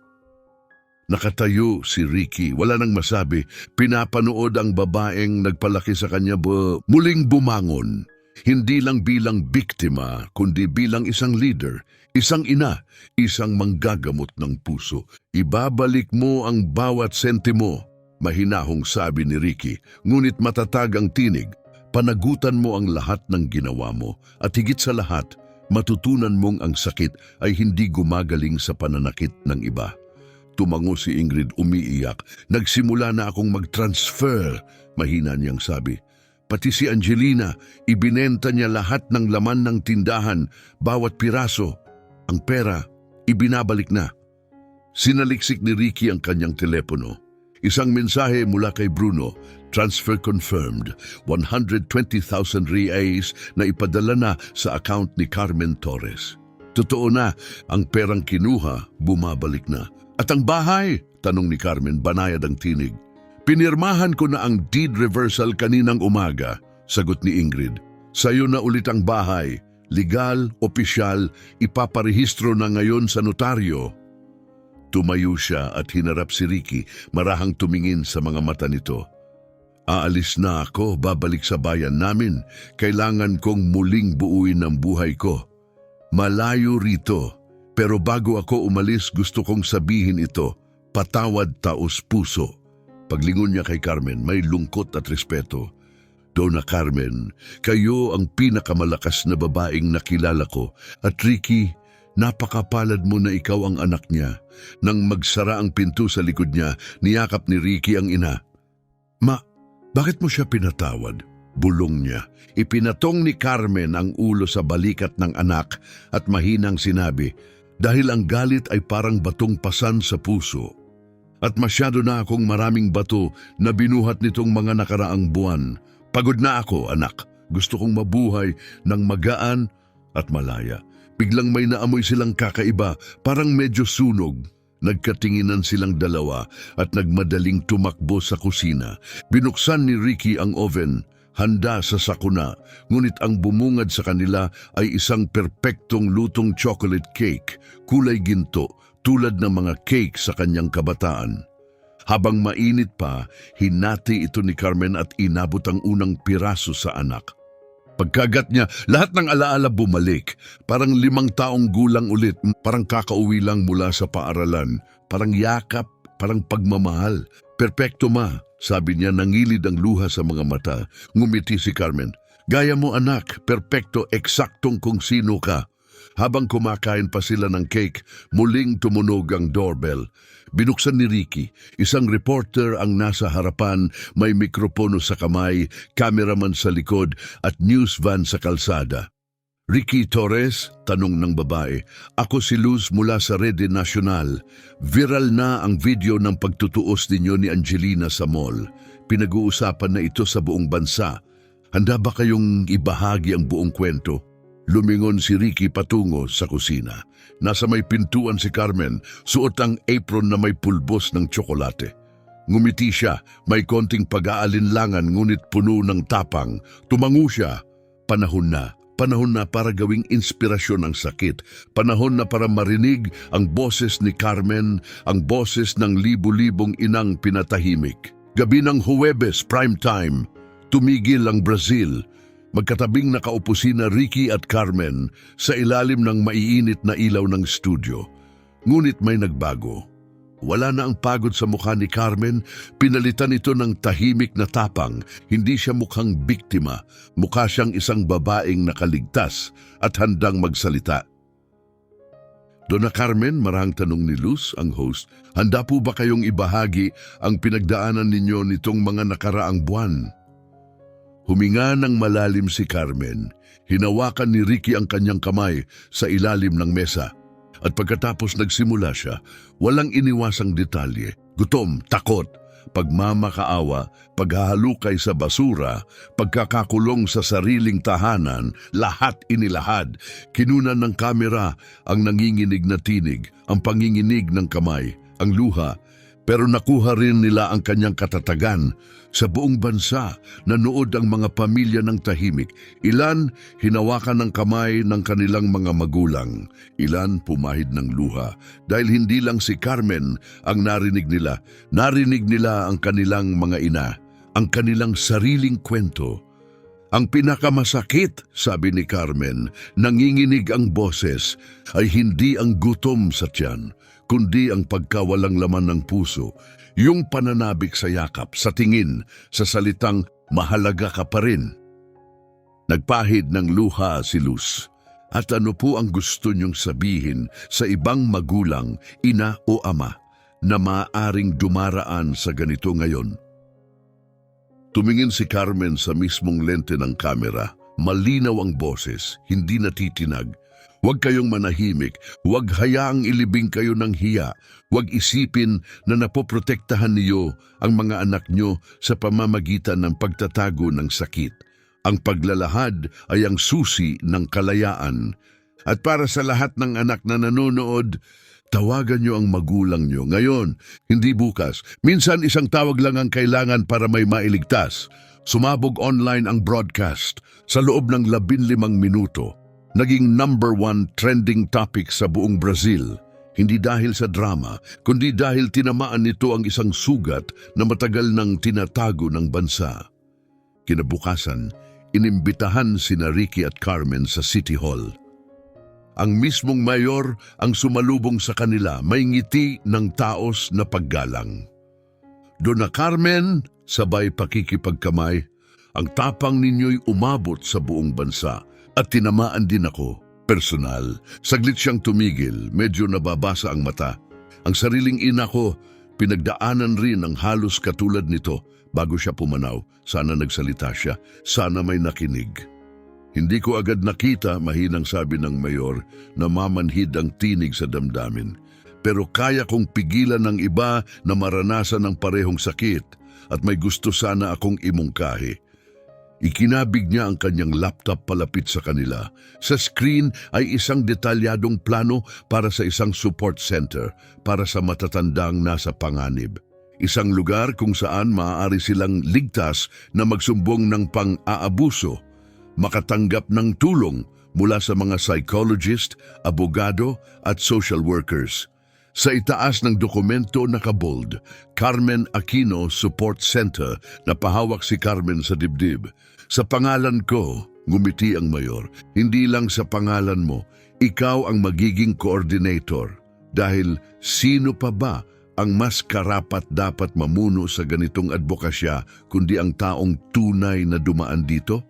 Nakatayo si Ricky, wala nang masabi. Pinapanood ang babaeng nagpalaki sa kanya muling bumangon. Hindi lang bilang biktima, kundi bilang isang leader, isang ina, isang manggagamot ng puso. Ibabalik mo ang bawat sentimo, mahinahong sabi ni Ricky, ngunit matatag ang tinig. Panagutan mo ang lahat ng ginawa mo at higit sa lahat, matutunan mong ang sakit ay hindi gumagaling sa pananakit ng iba. Tumango si Ingrid, umiiyak. Nagsimula na akong mag-transfer, mahina niyang sabi. Pati si Angelina, ibinenta niya lahat ng laman ng tindahan, bawat piraso. Ang pera, ibinabalik na. Sinaliksik ni Ricky ang kanyang telepono. Isang mensahe mula kay Bruno, transfer confirmed, 120,000 reais na ipadala na sa account ni Carmen Torres. Totoo na, ang perang kinuha, bumabalik na. At ang bahay? Tanong ni Carmen, banayad ang tinig. Pinirmahan ko na ang deed reversal kaninang umaga, sagot ni Ingrid. Sa'yo na ulit ang bahay, legal, opisyal, ipaparehistro na ngayon sa notaryo. Tumayo siya at hinarap si Ricky, marahang tumingin sa mga mata nito. Aalis na ako, babalik sa bayan namin. Kailangan kong muling buuin ang buhay ko. Malayo rito, pero bago ako umalis gusto kong sabihin ito, patawad taos puso. Paglingon niya kay Carmen, may lungkot at respeto. Donna Carmen, kayo ang pinakamalakas na babaeng nakilala ko. At Ricky, napakapalad mo na ikaw ang anak niya. Nang magsara ang pinto sa likod niya, niyakap ni Ricky ang ina. Bakit mo siya pinatawad? Bulong niya. Ipinatong ni Carmen ang ulo sa balikat ng anak at mahinang sinabi, dahil ang galit ay parang batong pasan sa puso. At masyado na akong maraming bato na binuhat nitong mga nakaraang buwan. Pagod na ako, anak. Gusto kong mabuhay ng magaan at malaya. Biglang may naamoy silang kakaiba, parang medyo sunog. Nagkatinginan silang dalawa at nagmadaling tumakbo sa kusina. Binuksan ni Ricky ang oven, handa sa sakuna, ngunit ang bumungad sa kanila ay isang perpektong lutong chocolate cake, kulay ginto, tulad ng mga cake sa kanyang kabataan. Habang mainit pa, hinati ito ni Carmen at inabot ang unang piraso sa anak. Pagkagat niya, lahat ng alaala bumalik. Parang 5 taong gulang ulit, parang kakauwi lang mula sa paaralan. Parang yakap, parang pagmamahal. Perpekto ma, sabi niya, nangilid ang luha sa mga mata. Ngumiti si Carmen. Gaya mo anak, perpekto, eksaktong kung sino ka. Habang kumakain pa sila ng cake, muling tumunog ang doorbell. Binuksan ni Ricky, isang reporter ang nasa harapan, may mikropono sa kamay, cameraman sa likod at news van sa kalsada. Ricky Torres, tanong ng babae, ako si Luz mula sa Rede Nacional. Viral na ang video ng pagtutuos ninyo ni Angelina sa mall. Pinag-uusapan na ito sa buong bansa. Handa ba kayong ibahagi ang buong kwento? Lumingon si Ricky patungo sa kusina. Nasa may pintuan si Carmen, suot ang apron na may pulbos ng tsokolate. Ngumiti siya, may konting pag-aalinlangan ngunit puno ng tapang. Tumango siya. Panahon na para gawing inspirasyon ang sakit. Panahon na para marinig ang boses ni Carmen, ang boses ng libu-libong inang pinatahimik. Gabi ng Huwebes, prime time. Tumigil ang Brazil. Magkatabing nakaupo sina Ricky at Carmen sa ilalim ng maiinit na ilaw ng studio. Ngunit may nagbago. Wala na ang pagod sa mukha ni Carmen, pinalitan ito ng tahimik na tapang. Hindi siya mukhang biktima, mukha siyang isang babaeng nakaligtas at handang magsalita. Dona Carmen, marahang tanong ni Luz, ang host, handa po ba kayong ibahagi ang pinagdaanan ninyo nitong mga nakaraang buwan? Huminga ng malalim si Carmen. Hinawakan ni Ricky ang kanyang kamay sa ilalim ng mesa. At pagkatapos nagsimula siya, walang iniwasang detalye. Gutom, takot, pagmamakaawa, paghahalukay sa basura, pagkakakulong sa sariling tahanan, lahat inilahad. Kinunan ng kamera ang nanginginig na tinig, ang panginginig ng kamay, ang luha. Pero nakuha rin nila ang kanyang katatagan. Sa buong bansa, nanood ang mga pamilya ng tahimik. Ilan hinawakan ng kamay ng kanilang mga magulang. Ilan pumahid ng luha. Dahil hindi lang si Carmen ang narinig nila. Narinig nila ang kanilang mga ina. Ang kanilang sariling kwento. Ang pinakamasakit, sabi ni Carmen, nanginginig ang boses, ay hindi ang gutom sa tiyan, kundi ang pagkawalang laman ng puso, yung pananabik sa yakap, sa tingin, sa salitang mahalaga ka pa rin. Nagpahid ng luha si Luz. At ano po ang gusto niyong sabihin sa ibang magulang, ina o ama, na maaaring dumaraan sa ganito ngayon? Tumingin si Carmen sa mismong lente ng kamera. Malinaw ang boses, hindi natitinag. Huwag kayong manahimik, huwag hayaang ilibing kayo ng hiya, huwag isipin na napoprotektahan niyo ang mga anak niyo sa pamamagitan ng pagtatago ng sakit. Ang paglalahad ay ang susi ng kalayaan. At para sa lahat ng anak na nanonood, tawagan niyo ang magulang niyo ngayon, hindi bukas. Minsan isang tawag lang ang kailangan para may mailigtas. Sumabog online ang broadcast sa loob ng 15 minuto. Naging #1 trending topic sa buong Brazil. Hindi dahil sa drama, kundi dahil tinamaan nito ang isang sugat na matagal nang tinatago ng bansa. Kinabukasan, inimbitahan sina Ricky at Carmen sa City Hall. Ang mismong mayor ang sumalubong sa kanila, may ngiti ng taos na paggalang. Dona Carmen, sabay pakikipagkamay, ang tapang ninyo'y umabot sa buong bansa. At tinamaan din ako, personal. Saglit siyang tumigil, medyo nababasa ang mata. Ang sariling ina ko, pinagdaanan rin ang halos katulad nito. Bago siya pumanaw, sana nagsalita siya, sana may nakinig. Hindi ko agad nakita, mahinang sabi ng mayor, na mamanhid ang tinig sa damdamin. Pero kaya kong pigilan ng iba na maranasan ng parehong sakit at may gusto sana akong imungkahi. Ikinabig niya ang kanyang laptop palapit sa kanila. Sa screen ay isang detalyadong plano para sa isang support center para sa matatandang nasa panganib. Isang lugar kung saan maaari silang ligtas na magsumbong ng pang-aabuso, makatanggap ng tulong mula sa mga psychologist, abogado at social workers. Sa itaas ng dokumento nakabold, Carmen Aquino Support Center, napahawak si Carmen sa dibdib. Sa pangalan ko, ngumiti ang mayor, hindi lang sa pangalan mo, ikaw ang magiging coordinator. Dahil sino pa ba ang mas karapat dapat mamuno sa ganitong advokasya kundi ang taong tunay na dumaan dito?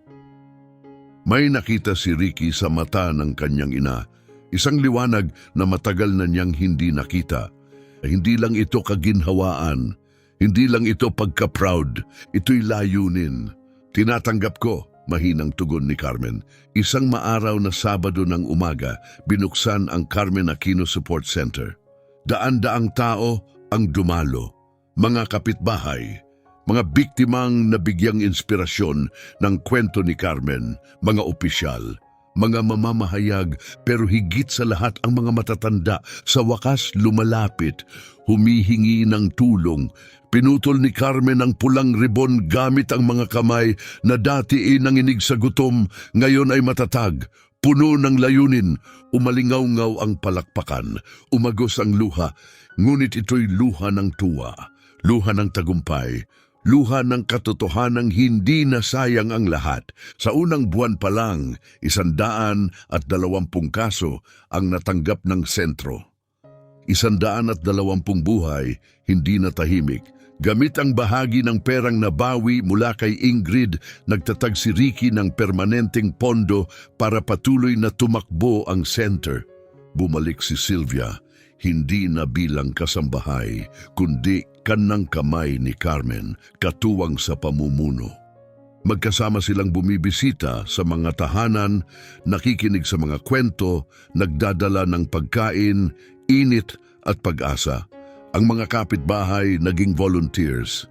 May nakita si Ricky sa mata ng kanyang ina. Isang liwanag na matagal na niyang hindi nakita. Hindi lang ito kaginhawaan, hindi lang ito pagka-proud, ito'y layunin. Tinatanggap ko, mahinang tugon ni Carmen. Isang maaraw na Sabado ng umaga, binuksan ang Carmen Aquino Support Center. Daan-daang tao ang dumalo, mga kapitbahay, mga biktimang nabigyang inspirasyon ng kwento ni Carmen, mga opisyal, mga mamamahayag, pero higit sa lahat ang mga matatanda sa wakas lumalapit, humihingi ng tulong. Pinutol ni Carmen ang pulang ribon gamit ang mga kamay na dati nanginig sa gutom, ngayon ay matatag, puno ng layunin. Umalingaw-ngaw ang palakpakan, umagos ang luha, ngunit ito'y luha ng tuwa, luha ng tagumpay, luha ng katotohanang hindi nasayang ang lahat. Sa unang buwan pa lang, 120 kaso ang natanggap ng sentro. 120 buhay, hindi natahimik. Gamit ang bahagi ng perang nabawi mula kay Ingrid, nagtatag si Ricky ng permanenteng pondo para patuloy na tumakbo ang center. Bumalik si Sylvia, hindi na bilang kasambahay, kundi kanang kamay ni Carmen, katuwang sa pamumuno. Magkasama silang bumibisita sa mga tahanan, nakikinig sa mga kwento, nagdadala ng pagkain, init at pag-asa. Ang mga kapitbahay naging volunteers.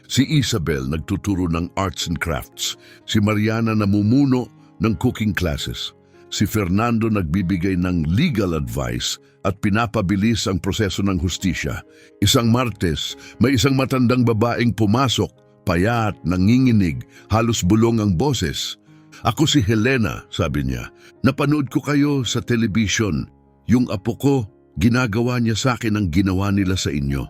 Si Isabel nagtuturo ng arts and crafts, si Mariana namumuno ng cooking classes, si Fernando nagbibigay ng legal advice at pinapabilis ang proseso ng hustisya. Isang Martes, may isang matandang babaeng pumasok, payat, nanginginig, halos bulong ang boses. "Ako si Helena," sabi niya. "Napanood ko kayo sa television. Yung apo ko, ginagawa niya sa akin ang ginawa nila sa inyo."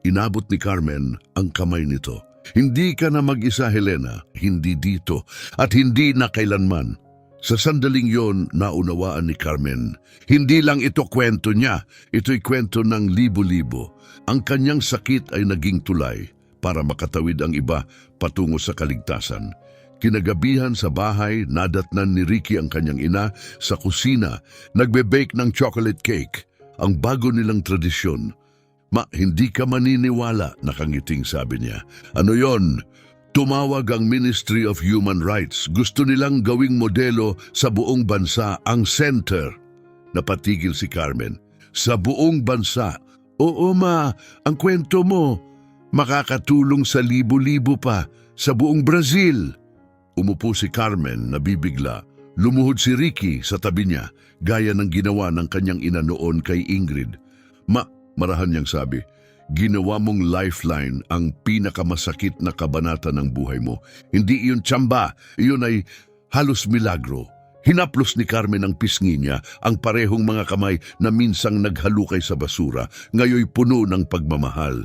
Inabot ni Carmen ang kamay nito. "Hindi ka na mag-isa, Helena. Hindi dito. At hindi na kailanman." Sa sandaling yon, naunawaan ni Carmen. Hindi lang ito kwento niya, ito'y kwento ng libo-libo. Ang kanyang sakit ay naging tulay para makatawid ang iba patungo sa kaligtasan. Kinagabihan sa bahay, nadatnan ni Ricky ang kanyang ina sa kusina, nagbe-bake ng chocolate cake, ang bago nilang tradisyon. Hindi ka maniniwala," nakangiting sabi niya. "Ano yon?" Tumawag ang Ministry of Human Rights. Gusto nilang gawing modelo sa buong bansa ang center. Napatigil si Carmen. "Sa buong bansa?" "Oo ma, ang kwento mo. Makakatulong sa libo-libo pa sa buong Brazil." Umupo si Carmen, nabibigla. Lumuhod si Ricky sa tabi niya, gaya ng ginawa ng kanyang ina noon kay Ingrid. Marahan niyang sabi, "Ginawa mong lifeline ang pinakamasakit na kabanata ng buhay mo. Hindi iyon tsamba, iyon ay halos milagro." Hinaplos ni Carmen ang pisngi niya, ang parehong mga kamay na minsang naghalukay sa basura, ngayoy puno ng pagmamahal.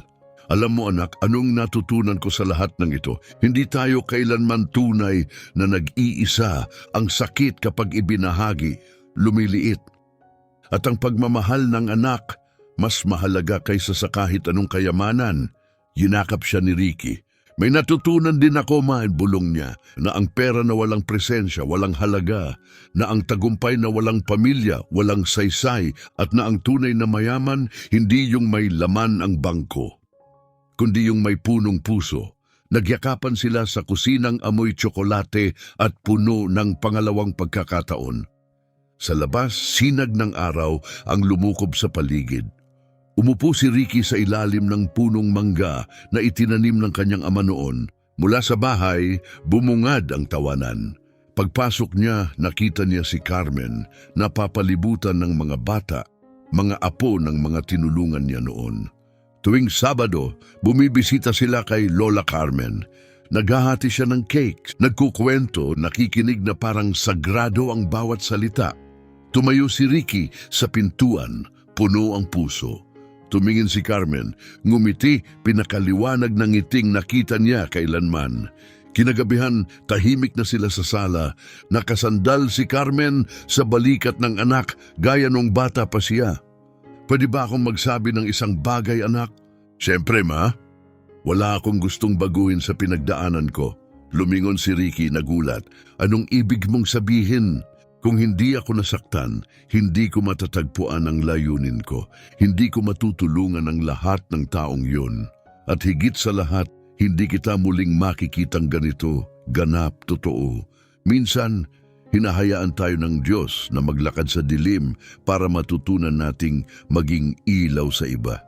"Alam mo anak, anong natutunan ko sa lahat ng ito? Hindi tayo kailanman tunay na nag-iisa. Ang sakit kapag ibinahagi, lumiliit. At ang pagmamahal ng anak, mas mahalaga kaysa sa kahit anong kayamanan." Yinakap siya ni Ricky. "May natutunan din ako, bulong niya, na ang pera na walang presensya, walang halaga, na ang tagumpay na walang pamilya, walang saysay, at na ang tunay na mayaman, hindi yung may laman ang bangko, kundi yung may punong puso." Nagyakapan sila sa kusinang amoy tsokolate at puno ng pangalawang pagkakataon. Sa labas, sinag ng araw ang lumukob sa paligid. Umupo si Ricky sa ilalim ng punong mangga na itinanim ng kanyang ama noon. Mula sa bahay, bumungad ang tawanan. Pagpasok niya, nakita niya si Carmen na papalibutan ng mga bata, mga apo ng mga tinulungan niya noon. Tuwing Sabado, bumibisita sila kay Lola Carmen. Naghahati siya ng cake, nagkukwento, nakikinig na parang sagrado ang bawat salita. Tumayo si Ricky sa pintuan, puno ang puso. Tumingin si Carmen, ngumiti, pinakaliwanag ng ngiting nakita niya kailanman. Kinagabihan, tahimik na sila sa sala. Nakasandal si Carmen sa balikat ng anak, gaya nung bata pa siya. Pwede ba akong magsabi ng isang bagay, anak? Siyempre, ma. Wala akong gustong baguhin sa pinagdaanan ko. Lumingon si Ricky, nagulat. Anong ibig mong sabihin? Kung hindi ako nasaktan, hindi ko matatagpuan ang layunin ko. Hindi ko matutulungan ang lahat ng taong yun. At higit sa lahat, hindi kita muling makikitang ganito, ganap, totoo. Minsan, hinahayaan tayo ng Diyos na maglakad sa dilim para matutunan nating maging ilaw sa iba.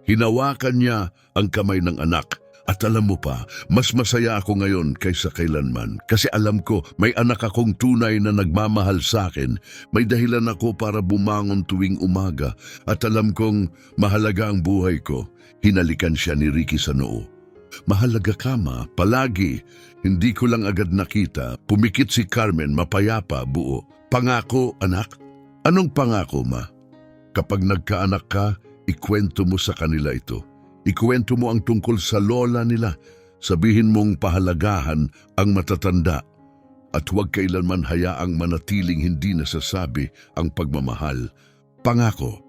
Hinawakan niya ang kamay ng anak. At alam mo pa, mas masaya ako ngayon kaysa kailanman. Kasi alam ko, may anak akong tunay na nagmamahal sa akin. May dahilan ako para bumangon tuwing umaga. At alam kong mahalaga ang buhay ko. Hinalikan siya ni Ricky sa noo. Mahalaga ka, ma, palagi. Hindi ko lang agad nakita. Pumikit si Carmen, mapayapa, buo. Pangako, anak? Anong pangako, ma? Kapag nagkaanak ka, ikwento mo sa kanila ito. Ikuwento mo ang tungkol sa lola nila. Sabihin mong pahalagahan ang matatanda. At huwag kailanman hayaang manatiling hindi nasasabi ang pagmamahal. Pangako.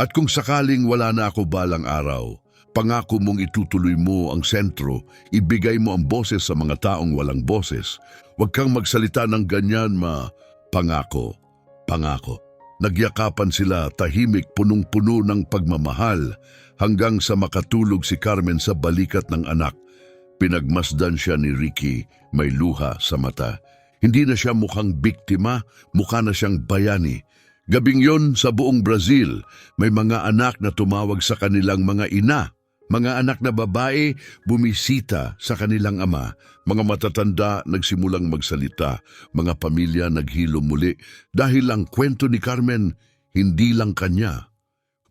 At kung sakaling wala na ako balang araw, pangako mong itutuloy mo ang sentro, ibigay mo ang boses sa mga taong walang boses. Huwag kang magsalita ng ganyan, ma. Pangako. Pangako. Nagyakapan sila, tahimik, punong-puno ng pagmamahal, hanggang sa makatulog si Carmen sa balikat ng anak. Pinagmasdan siya ni Ricky, may luha sa mata. Hindi na siya mukhang biktima, mukha na siyang bayani. Gabing yon sa buong Brazil, may mga anak na tumawag sa kanilang mga ina. Mga anak na babae bumisita sa kanilang ama. Mga matatanda nagsimulang magsalita. Mga pamilya naghilom muli dahil ang kwento ni Carmen hindi lang kanya.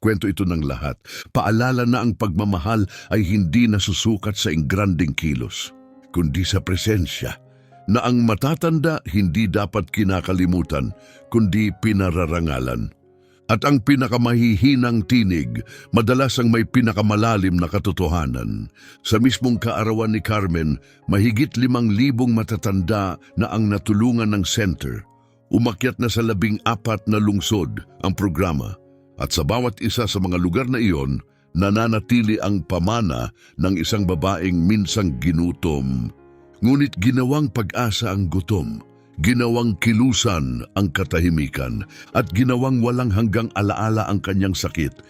Kwento ito ng lahat. Paalala na ang pagmamahal ay hindi nasusukat sa ingranding kilos, kundi sa presensya. Na ang matatanda hindi dapat kinakalimutan, kundi pinararangalan. At ang pinakamahihinang tinig, madalas ang may pinakamalalim na katotohanan. Sa mismong kaarawan ni Carmen, mahigit 5,000 matatanda na ang natulungan ng center. Umakyat na sa 14 na lungsod ang programa. At sa bawat isa sa mga lugar na iyon, nananatili ang pamana ng isang babaeng minsang ginutom. Ngunit ginawang pag-asa ang gutom, ginawang kilusan ang katahimikan, at ginawang walang hanggang alaala ang kanyang sakit.